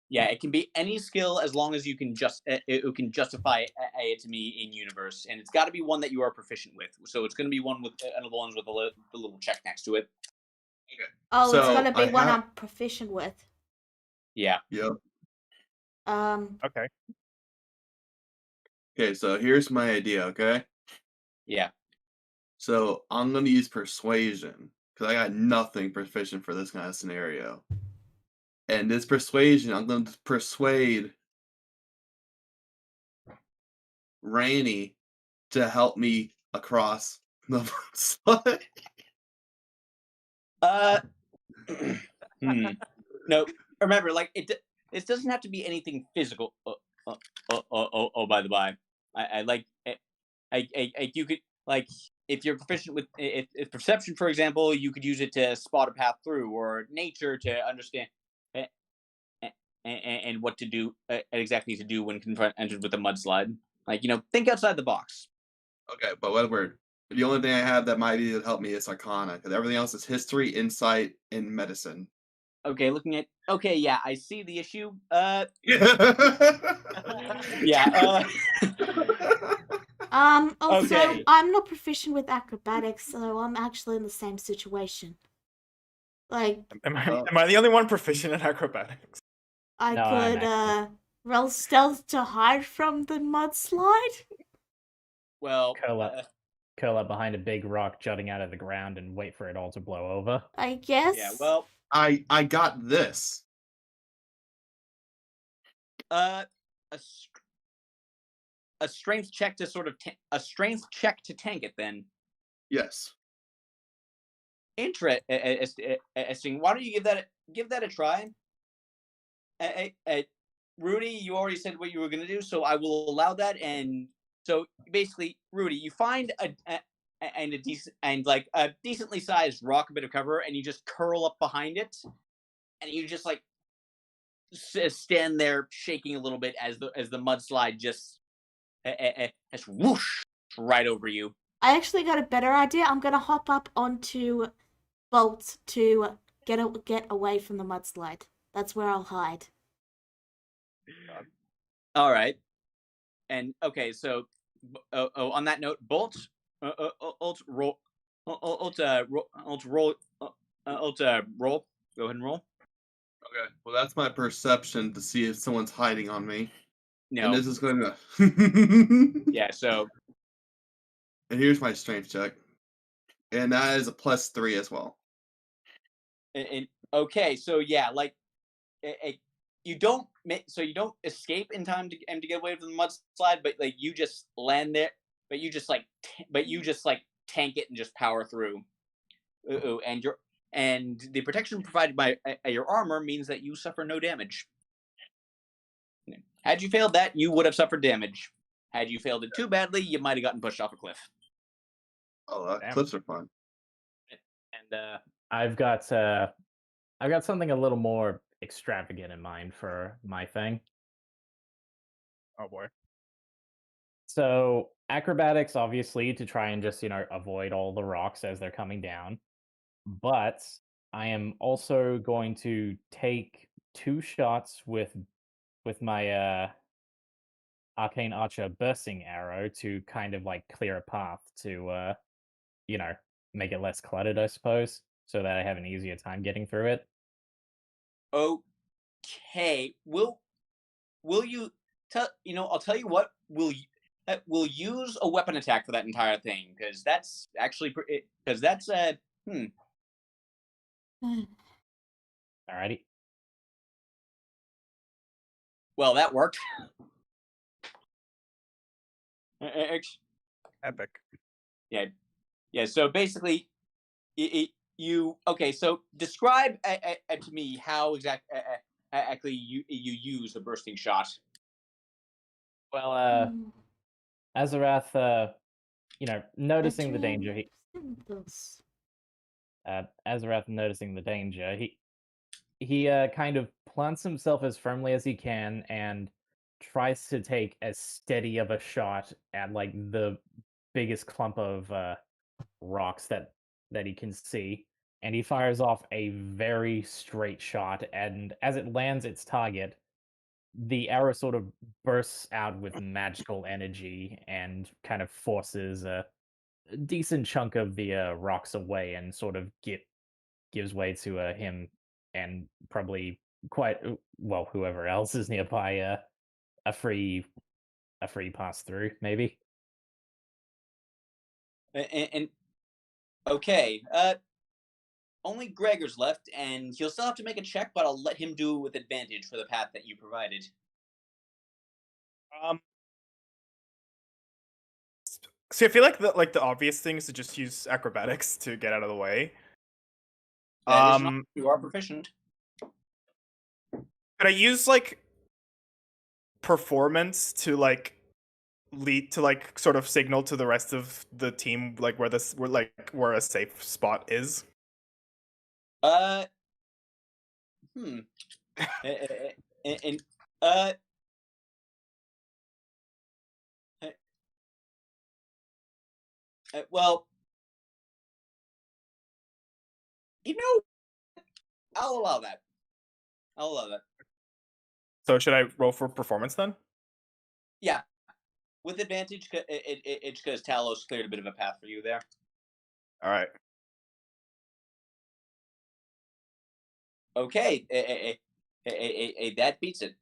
Yeah, it can be any skill as long as you can it can justify it to me in universe, and it's got to be one that you are proficient with. So it's going to be one with one of the ones with the little check next to it. Okay. Oh, So it's going to be one have- I'm proficient with. Yeah. Yep. Okay. Okay, so here's my idea, okay? Yeah. So I'm going to use persuasion because I got nothing proficient for this kind of scenario. And this persuasion, I'm going to persuade Rainy to help me across the slide. No, remember, like it doesn't have to be anything physical. Oh, by the by, I like you could like if you're proficient with if perception, for example, you could use it to spot a path through, or nature to understand and what to do exactly to do when confronted with a mudslide. Like think outside the box. Okay, but Edward, the only thing I have that might be able to help me is Arcana, because everything else is history, insight, and medicine. Okay, yeah, I see the issue. Yeah. Also, Okay. I'm not proficient with acrobatics, so I'm actually in the same situation. Like, Am I the only one proficient in acrobatics? I No, I'm could roll stealth to hide from the mudslide. Well, curl up behind a big rock jutting out of the ground and wait for it all to blow over. I guess. yeah, well, I got this. a strength check to sort of a strength check to tank it then. Yes. Interesting. Why don't you give that a try? Rudy, you already said what you were going to do, so I will allow that. And so basically, Rudy, you find a decently sized rock, a bit of cover, and you just curl up behind it, and you just like stand there shaking a little bit as the mudslide just whoosh right over you. I actually got a better idea. I'm gonna hop up onto Bolt to get away from the mudslide. That's where I'll hide. All right. And okay, so on that note, Bolt, roll, roll, roll. Go ahead and roll. Okay, well that's my perception to see if someone's hiding on me. And No. this is going to. Yeah. So And here's my strength check. And that is a +3 as well. and okay, so yeah, like you don't escape in time to get away from the mudslide, but like you just land there, but you just like tank it and just power through. And the protection provided by your armor means that you suffer no damage. Had you failed that, you would have suffered damage. Had you failed it too badly, you might have gotten pushed off a cliff. Oh, Damn. cliffs are fun. And I've got something a little more extravagant in mind for my thing. Oh boy. So acrobatics, obviously, to try and just avoid all the rocks as they're coming down. But I am also going to take 2 shots with my arcane archer bursting arrow to kind of like clear a path to make it less cluttered, I suppose, so that I have an easier time getting through it. Okay, will you tell I'll tell you what, we'll use a weapon attack for that entire thing, because that's actually because that's Alrighty. well, that worked. Epic. Yeah, so basically you okay, so describe to me how exactly you use a bursting shot. Well, Mm, Azarath, noticing the veteran danger, symbols. Azarath noticing the danger, he kind of plants himself as firmly as he can and tries to take as steady of a shot at like the biggest clump of rocks that he can see, and he fires off a very straight shot, and as it lands its target, the arrow sort of bursts out with magical energy and kind of forces a decent chunk of the rocks away and sort of gives way to him and probably quite well whoever else is nearby a free pass through maybe. And okay, only Gregor's left, and he'll still have to make a check, but I'll let him do it with advantage for the path that you provided. See, I feel like the obvious thing is to just use acrobatics to get out of the way. That is not, you are proficient. Could I use like performance to like lead to like sort of signal to the rest of the team like where a safe spot is? Uh, hmm. And well, I'll allow that. I'll allow that. So should I roll for performance then? Yeah, with advantage. It's because Talos cleared a bit of a path for you there. All right. Okay, that beats it.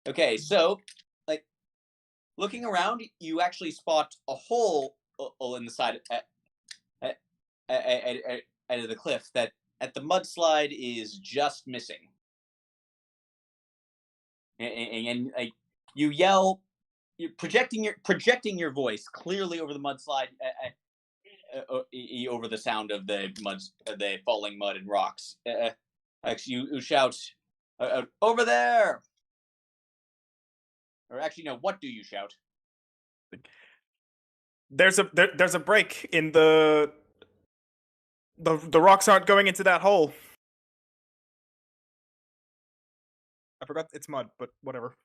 Okay, so like looking around, you actually spot a hole in the side of the cliff that at the mudslide is just missing. And like you yell, you're projecting your voice clearly over the mudslide, over the sound of the falling mud and rocks. Actually, you shout, "Over there!" Or actually, no. What do you shout? There's a break in the rocks aren't going into that hole. I forgot it's mud, but whatever.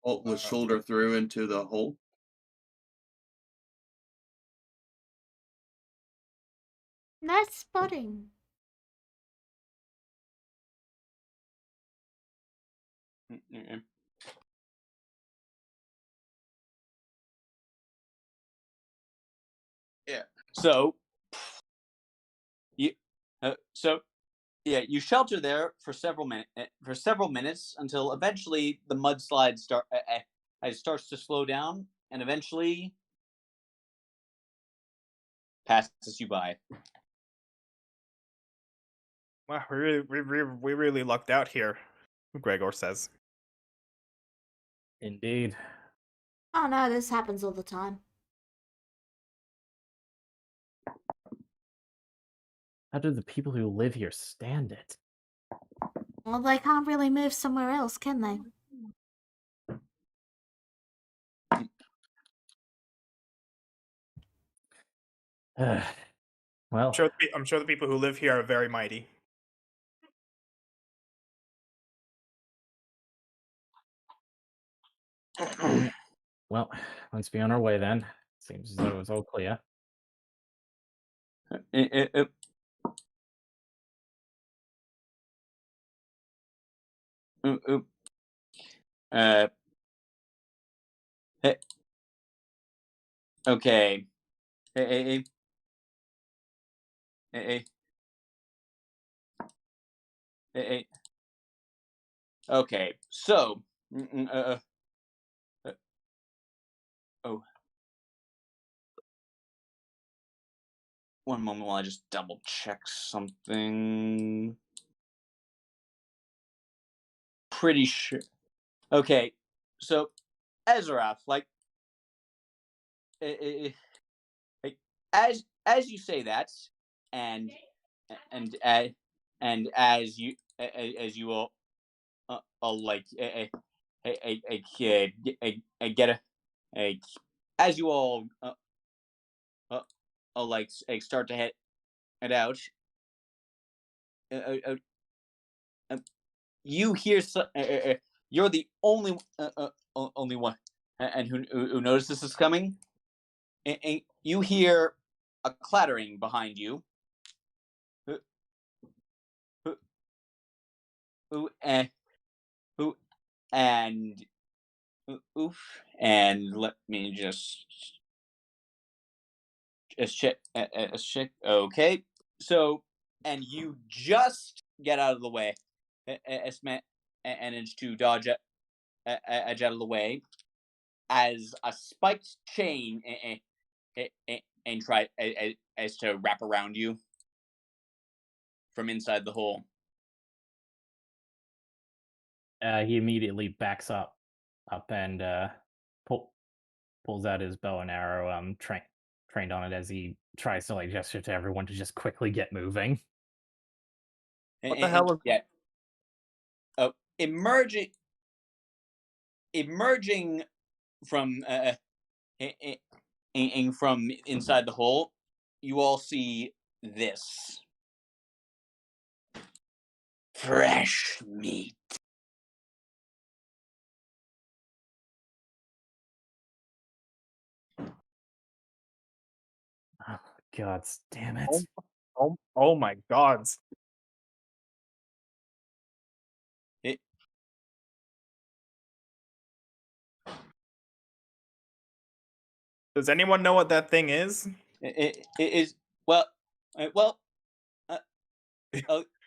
the shoulder through into the hole. Nice spotting. Yeah. So you you shelter there for several minutes until eventually the mudslide starts to slow down and eventually passes you by. Wow, we really lucked out here, Gregor says. Indeed. Oh no, this happens all the time. How do the people who live here stand it? Well, they can't really move somewhere else, can they? Well, I'm sure the people who live here are very mighty. well, let's be on our way then. Seems as though it's all clear. Uh, okay. Hey. Okay. So, oh, one moment while I just double check something. Pretty sure. Okay. So, Ezra, like, like, as you say that, and and uh, and as you all like a kid get a as you all uh, like start to head out, uh, uh, uh, you hear you're the only one and who notices this is coming, and you hear a clattering behind you. Uh, uh, and who and oof, and let me just check. Okay, so and you just get out of the way, manage to dodge edge out of the way as a spiked chain and try as to wrap around you from inside the hole. He immediately backs up and pulls out his bow and arrow. Trained on it as he tries to like gesture to everyone to just quickly get moving. What the hell is- Yeah. Oh, emerging from from inside the hole, you all see this fresh meat. Oh, God damn it! Oh my gods. It, Does anyone know what that thing is? it is well, well.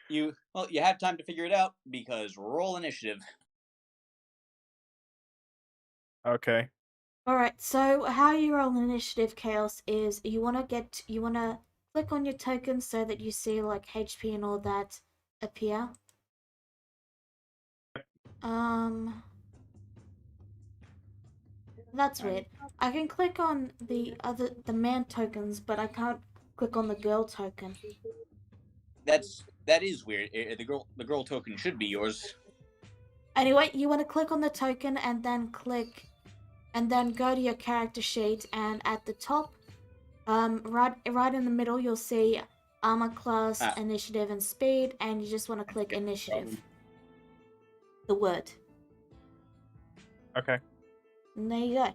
You have time to figure it out because roll initiative. Okay. Alright, so how you roll initiative, Chaos, is you wanna click on your token so that you see like HP and all that appear. That's weird. I can click on the man tokens, but I can't click on the girl token. That is weird. The girl token should be yours. Anyway, you want to click on the token and then go to your character sheet, and at the top, right in the middle, you'll see armor class, initiative, and speed, and you just want to click initiative. The word. Okay. And there you go.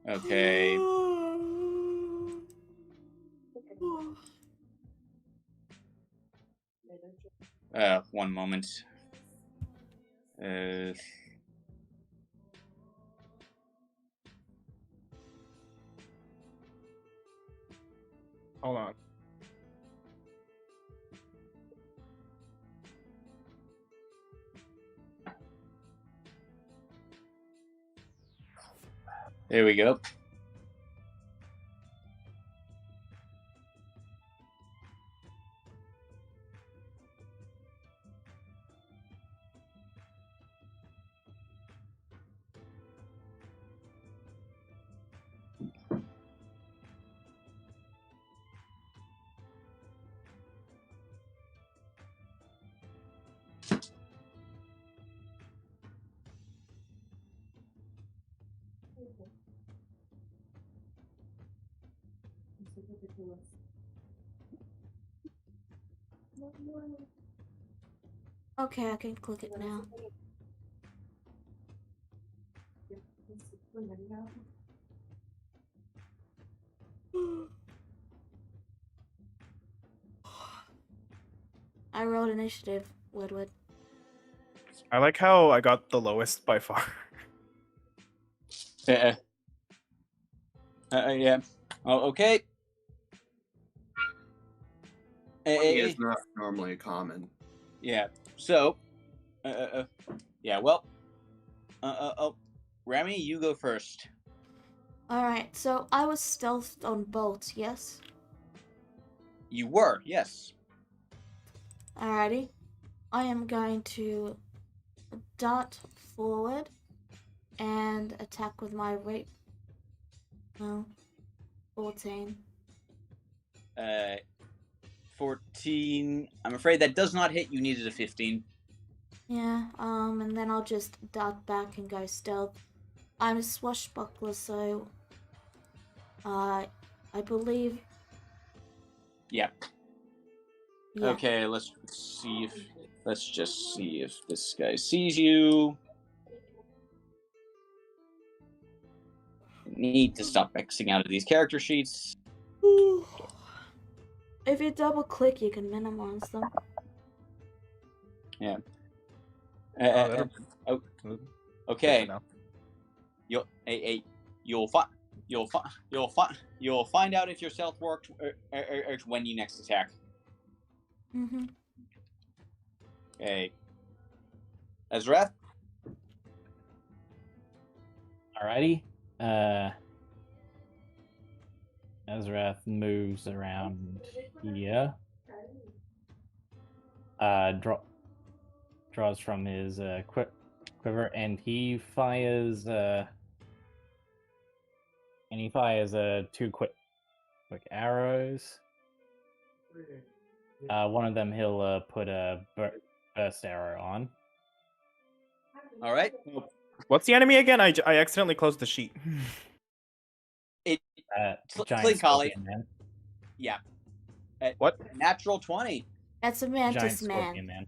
Okay. One moment. Hold on. There we go. Okay, I can click it now. I rolled initiative, Woodward. I like how I got the lowest by far. Yeah. Oh, okay. 20 is not normally common. Yeah. So, yeah. Well, Rami, you go first. Alright, so I was stealthed on Bolt, yes? You were, yes. Alrighty. I am going to dart forward and attack with my rate. No. 14. 14. I'm afraid that does not hit. You needed a 15. Yeah, and then I'll just dart back and go stealth. I'm a swashbuckler, so I believe. Yeah. Yeah. Okay, let's just see if this guy sees you. Need to stop Xing out of these character sheets. If you double click, you can minimize them. Yeah. Good Okay. to know. You'll find out if your stealth worked when you next attack. Mm-hmm. Okay. Ezra? Alrighty. Ezrath moves around here. Draws from his quiver, and he fires. Two quick arrows. One of them he'll put a burst arrow on. All right. What's the enemy again? I accidentally closed the sheet. Giant Collie. scorpion man. Yeah. What? Natural 20. That's a Giant mantis scorpion man. man.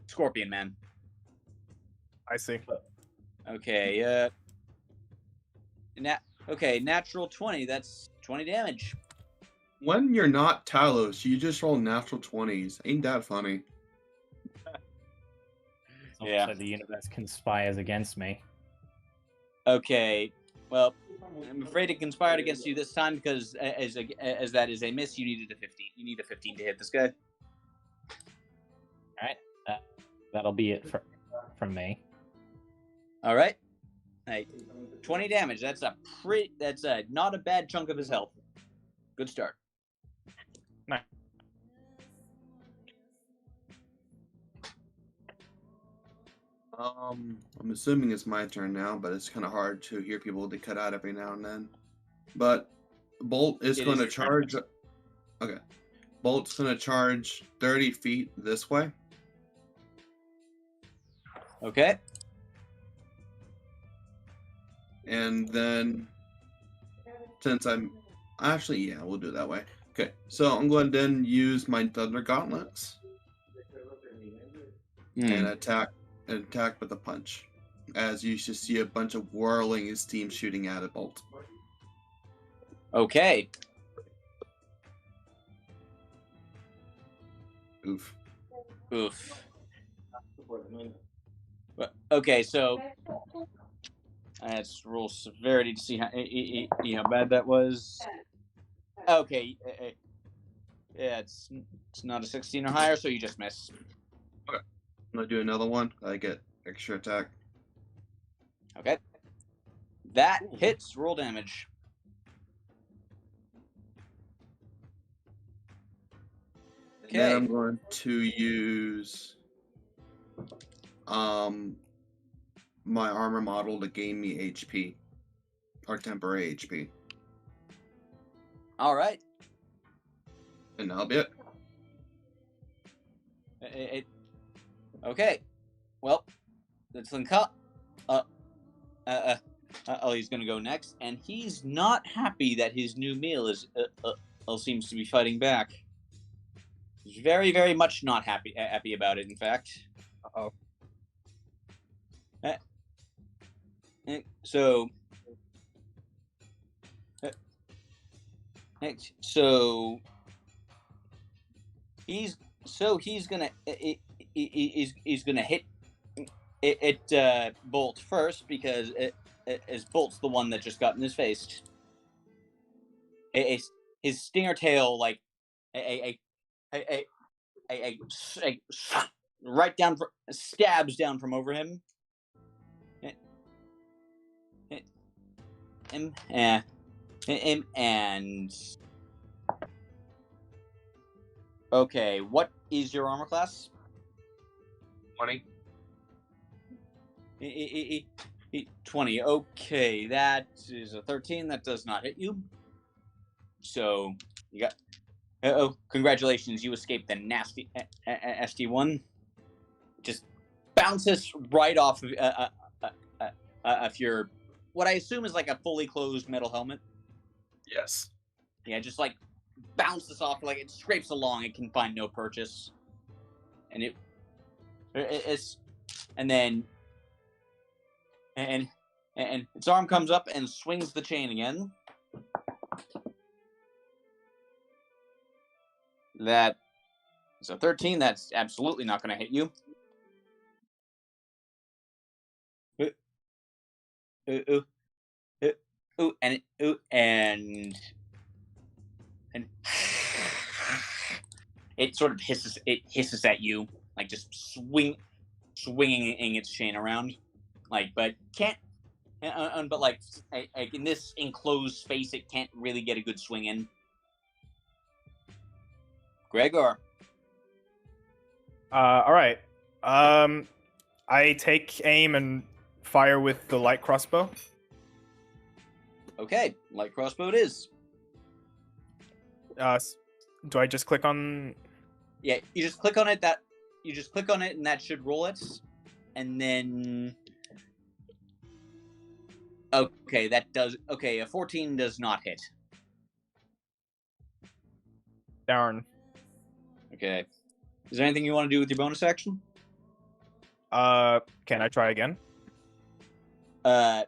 Scorpion man. I see. Okay. Natural 20. That's 20 damage. When you're not Talos, you just roll natural 20s. Ain't that funny? It's almost like the universe conspires against me. Okay. Well, I'm afraid it conspired against you this time because as that is a miss, you needed a 15. You need a 15 to hit this guy. All right. That'll be it from me. All right. 20 damage. That's not a bad chunk of his health. Good start. Nice. I'm assuming it's my turn now, but it's kind of hard to hear people to cut out every now and then. But Bolt is going to charge. Okay. Bolt's going to charge 30 feet this way. Okay. And then, since we'll do it that way. Okay, so I'm going to then use my Thunder Gauntlets. and attack with a punch. As you just see a bunch of whirling steam shooting at a bolt. Okay. Oof. Oof. Okay, so let's roll severity to see how bad that was. Okay, yeah, it's not a 16 or higher, so you just miss. Okay, I'm gonna do another one. I get extra attack. Okay, that hits. Roll damage. And then Okay. I'm going to use my armor model to gain me HP or temporary HP, All right. and that'll be it. Okay. Well, it's He's gonna go next, and he's not happy that his new meal seems to be fighting back. He's very, very much not happy about it. In fact. Uh-oh. So he's gonna hit Bolt first because as Bolt's the one that just got in his face. His stinger tail like right down stabs down from over him. And okay, what is your armor class? 20. 20. Okay, that is a 13. That does not hit you. So you got. Congratulations! You escaped the nasty ST1. Just bounces right off of your what I assume is like a fully closed metal helmet. Yes. Yeah, just like bounces off, like it scrapes along. It can find no purchase, and it's and then and its arm comes up and swings the chain again. That is a 13. That's absolutely not going to hit you. And it sort of hisses. It hisses at you, like just swinging its chain around, like, but can't. But like in this enclosed space, it can't really get a good swing in. Gregor. All right. I take aim and fire with the light crossbow. Okay, light crossbow it is. Do I just click on? Yeah, you just click on it. And that should roll it. And then, okay, that does. Okay, a 14 does not hit. Darn. Okay. Is there anything you want to do with your bonus action? Can I try again? No.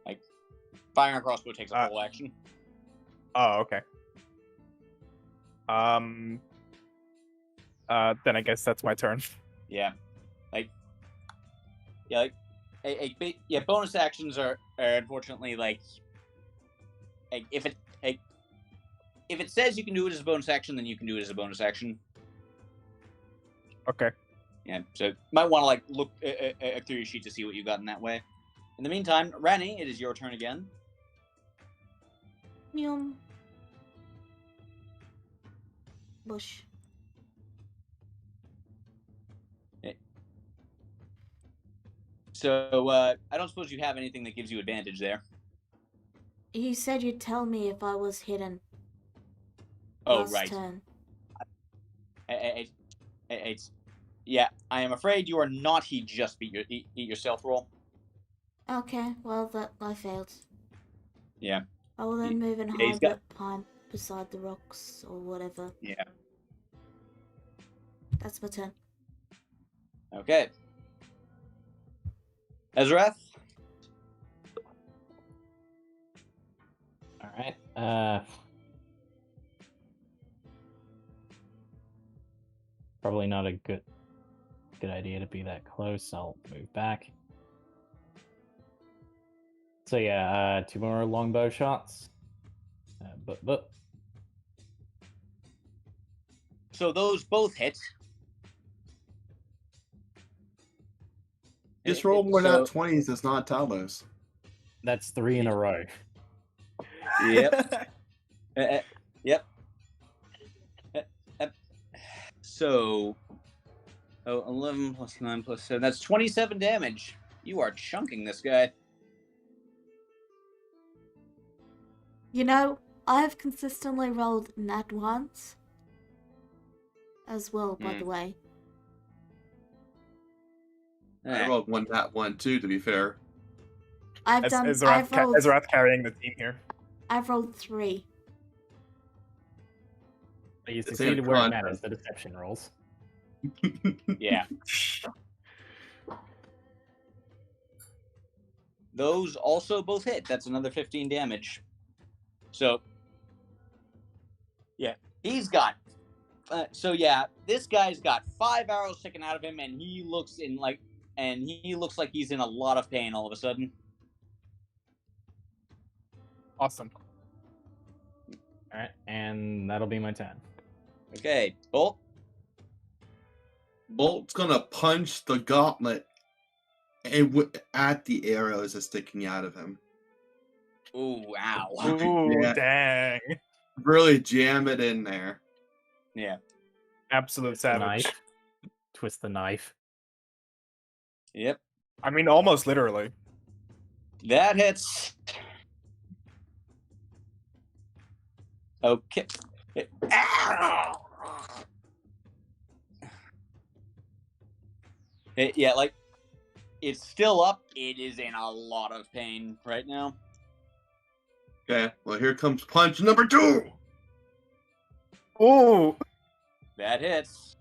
Like, firing a crossbow takes a full action. Oh, okay. Then I guess that's my turn. Yeah. Bonus actions are unfortunately like if it says you can do it as a bonus action, then you can do it as a bonus action. Okay. Yeah, so might want to like look through your sheet to see what you got in that way. In the meantime, Rani, it is your turn again. Yum. Bush. So I don't suppose you have anything that gives you advantage there. You said you'd tell me if I was hidden. Oh, last right. Turn. Yeah, I am afraid you are not. He just eat your stealth roll. Okay, well that I failed. Yeah. I will then move and hide behind beside the rocks or whatever. Yeah. that's my turn. Okay. Ezrath? All right. Probably not a good idea to be that close. I'll move back. So yeah, 2 more longbow shots. But So those both hit. Just roll more So- than 20s. It's not Talos. that's 3 in a row. Yep. Yep. So, 11 plus 9 plus 7. That's 27 damage. You are chunking this guy. You know, I've consistently rolled nat ones. As well, by the way. I rolled one that one too, to be fair. I've rolled Ezrath carrying the team here. I've rolled 3. But you It's succeeded in where it context. matters, the deception rolls. Yeah. Those also both hit. That's another 15 damage. So, yeah, he's got. This guy's got 5 arrows sticking out of him, and he looks like he's in a lot of pain all of a sudden. Awesome. All right, and that'll be my turn. Okay, Bolt. Bolt's gonna punch the gauntlet and at the arrows that's sticking out of him. Ooh, ow. Ooh, Yeah. dang. Really jam it in there. Yeah. Absolute The savage. knife. Twist the knife. Yep. I mean, almost literally. That hits. Okay. Yeah, like, it's still up. It is in a lot of pain right now. Okay, well here comes punch number 2! Ooh. That hits.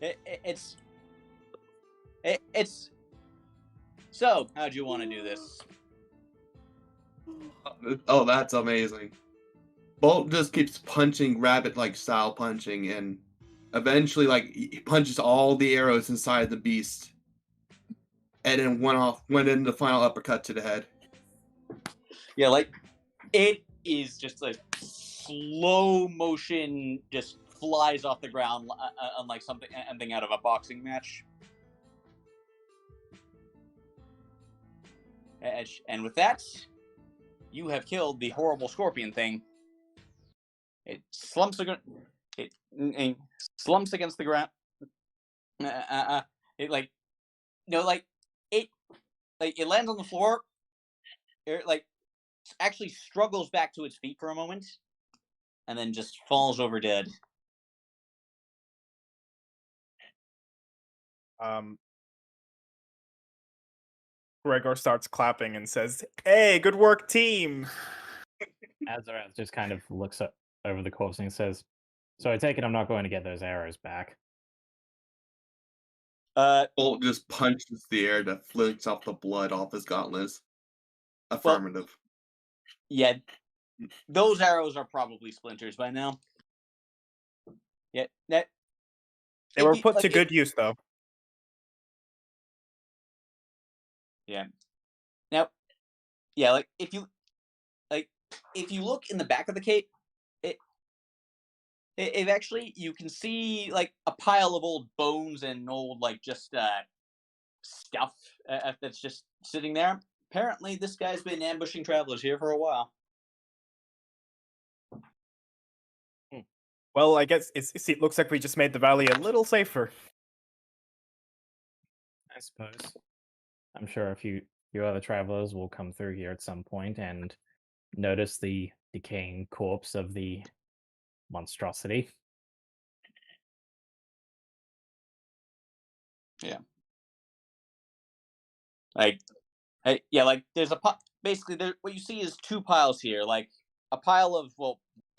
It's. So, how'd you want to do this? Oh, that's amazing. Bolt just keeps punching rabbit-like style punching, and eventually, like, he punches all the arrows inside the beast, and then went in the final uppercut to the head. Yeah, like, it is just like slow motion, just flies off the ground unlike something out of a boxing match. And with that, you have killed the horrible scorpion thing. It slumps against the ground. It lands on the floor. It actually struggles back to its feet for a moment, and then just falls over dead. Gregor starts clapping and says, "Hey, good work, team!" Azarath just kind of looks up over the corpse and says, "So I take it I'm not going to get those arrows back." Bolt just punches the air that flicks off the blood off his gauntlets. Affirmative. Yeah, those arrows are probably splinters by now. Yeah, They were put to good use, though. Yeah. Now, yeah, like if you look in the back of the cape, it actually, you can see like a pile of old bones and old stuff that's just sitting there. Apparently, this guy's been ambushing travelers here for a while. Well, I guess it looks like we just made the valley a little safer. I suppose. I'm sure a few other travelers will come through here at some point and notice the decaying corpse of the monstrosity. Yeah. There's basically what you see is 2 piles here, like a pile of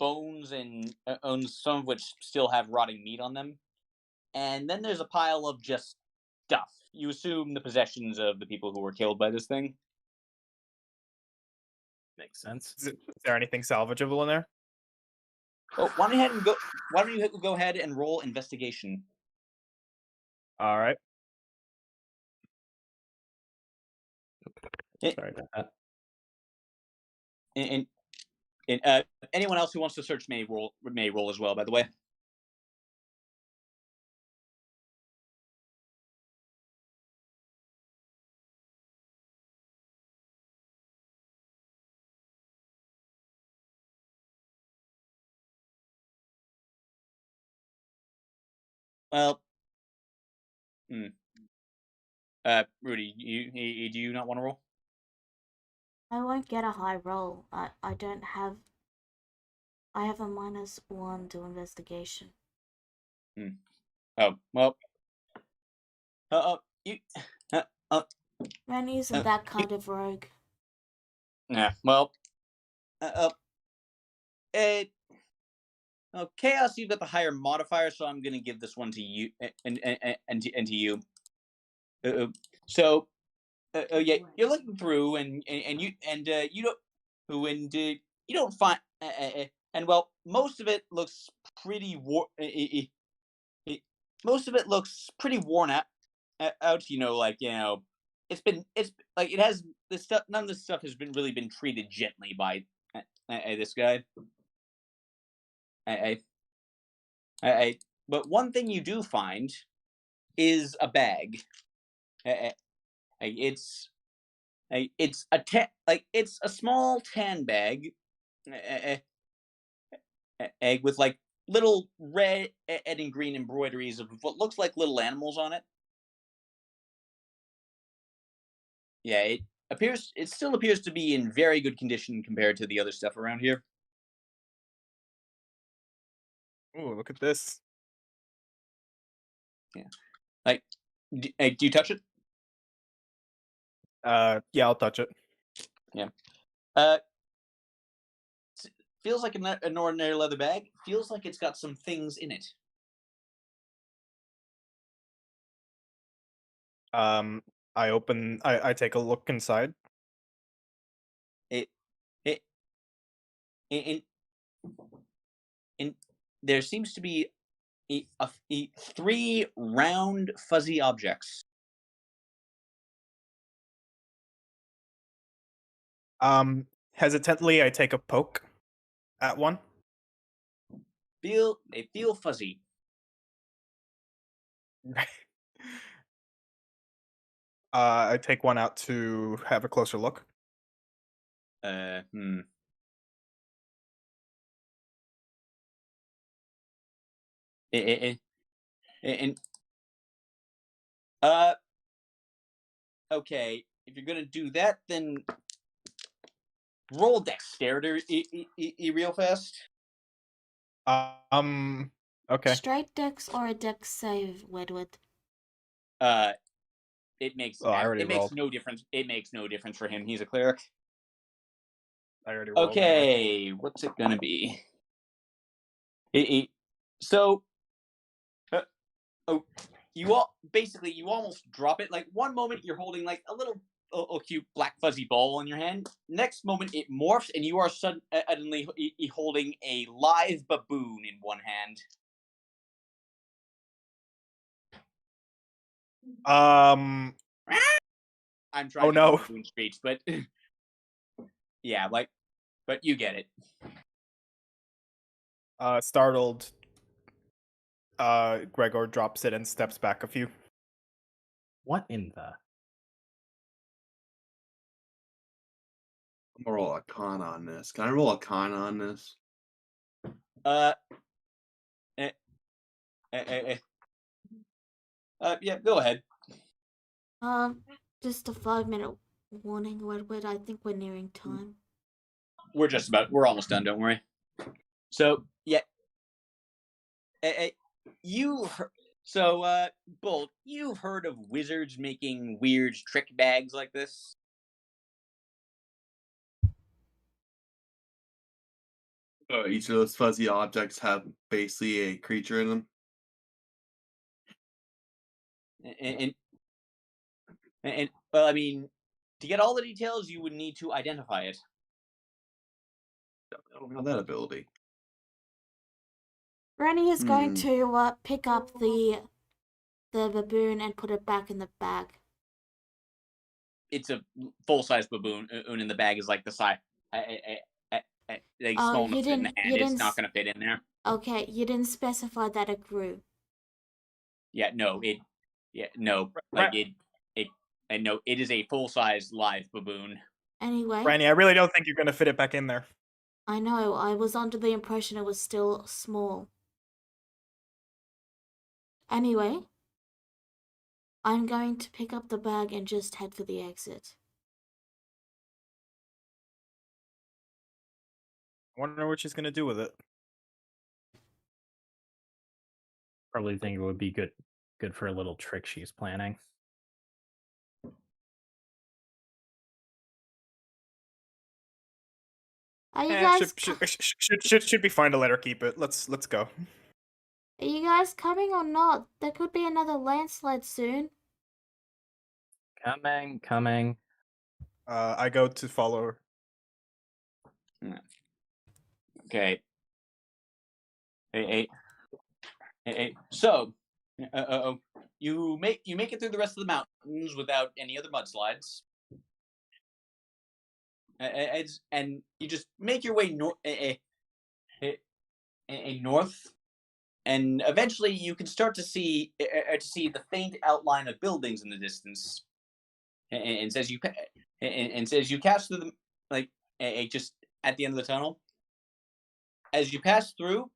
bones and some of which still have rotting meat on them. And then there's a pile of just stuff. You assume the possessions of the people who were killed by this thing. Makes sense. Is there anything salvageable in there? Oh, why don't you go ahead and roll investigation? All right. Eh, Sorry about that. And anyone else who wants to search may roll as well. By the way. Well, Rudy, do you not want to roll? I won't get a high roll. I don't have. I have a -1 to investigation. Oh well. You. Ren isn't that kind of rogue. Yeah. Well. Chaos, you've got the higher modifier, so I'm going to give this one to you and to you. So, yeah, you're looking through, and you don't find, and well, most of it looks pretty most of it looks pretty worn out. It's like it has this stuff. None of this stuff has really been treated gently by this guy. But one thing you do find is a bag. It's it's a small tan bag, egg with like little red and green embroideries of what looks like little animals on it. Yeah, it still appears to be in very good condition compared to the other stuff around here. Ooh, look at this. Yeah, like, do you touch it? Yeah, I'll touch it. Yeah. Feels like an ordinary leather bag. Feels like it's got some things in it. I take a look inside. It it in there seems to be three round fuzzy objects. Hesitantly, I take a poke at one. They feel fuzzy. I take one out to have a closer look. Hmm. And okay, if you're gonna do that, then roll dexterity real fast. Okay. Straight dex or a dex save, Wedward? It makes Oh, I already rolled. no difference. It makes no difference for him. He's a cleric. I already rolled. Anyway. Okay, what's it gonna be? So, you almost drop it. Like one moment you're holding like a little cute black fuzzy ball in your hand. Next moment it morphs and you are suddenly holding a live baboon in one hand. I'm trying Oh to no. do baboon speech, but yeah, but you get it. Startled, Gregor drops it and steps back a few. What in the? I'm gonna roll a con on this. Can I roll a con on this? Yeah, go ahead. Just a 5-minute warning, Wedward. I think we're nearing time. We're almost done. Don't worry. So yeah, Bolt, you've heard of wizards making weird trick bags like this? Each of those fuzzy objects have basically a creature in them. And well, I mean, to get all the details, you would need to identify it. I don't have that ability. Rennie is going Hmm. to pick up the baboon and put it back in the bag. It's a full-size baboon, and the bag is like the size, like Oh, small you enough to fit in the didn't- hand. you It's didn't not s- going to fit in there. Okay, you didn't specify that it grew. Yeah, no, no, Right. it is a full-size live baboon. Anyway, Randy, I really don't think you're gonna fit it back in there. I know, I was under the impression it was still small. Anyway, I'm going to pick up the bag and just head for the exit. I wonder what she's gonna do with it. Probably think it would be good for a little trick she's planning. Are you guys Should be fine to let her keep it. Let's go. Are you guys coming or not? There could be another landslide soon. Coming. I go to follow her. Okay. So, you make it through the rest of the mountains without any other mudslides, and you just make your way north, and eventually you can start to see the faint outline of buildings in the distance, and says you pass through them, like just at the end of the tunnel. As you pass through,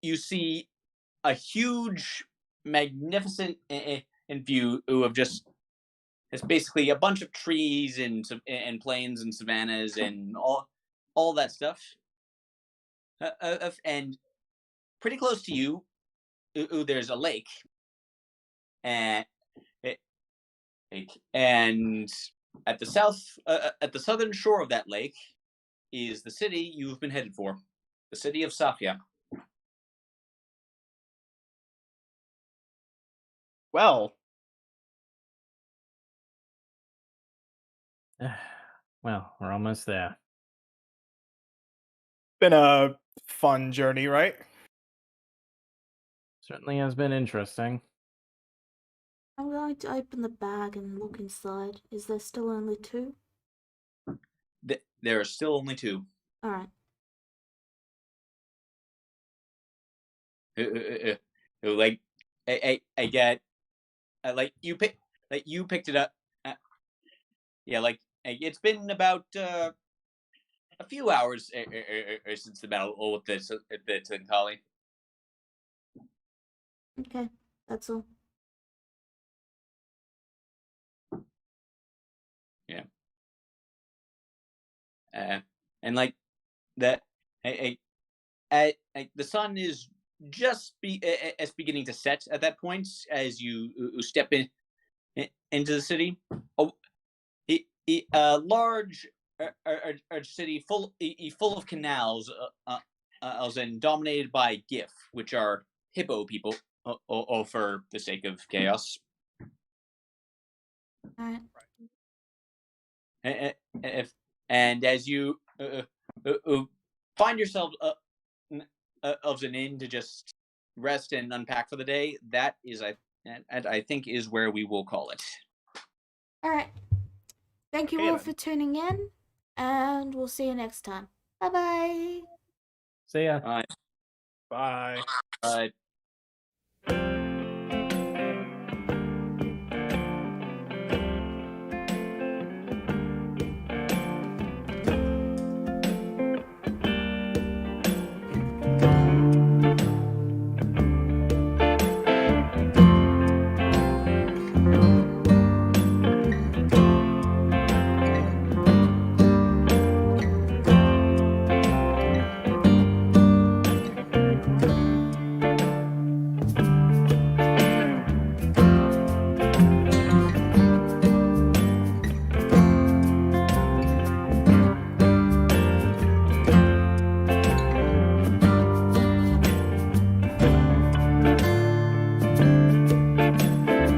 you see a huge, magnificent view of just it's basically a bunch of trees and plains and savannas and all that stuff. And pretty close to you, there's a lake, and at the southern shore of that lake is the city you've been headed for, the city of Safia. Well, Well, we're almost there. been a fun journey, right? Certainly has been interesting. I'm going to open the bag and look inside. Is there still only two? There are still only two. Alright. Like I get you picked it up. Yeah, like it's been about a few hours since the battle with the Tentali. Okay, that's all. Yeah. And like that, the sun is just beginning to set at that point as you step into the city. A large city full of canals, and dominated by GIF, which are hippo people, for the sake of chaos. Alright. And as you find yourself of an inn to just rest and unpack for the day, that is, I think, is where we will call it. Alright. Thank you Okay, all then. for tuning in, and we'll see you next time. Bye bye. See ya. All right. Bye. Bye.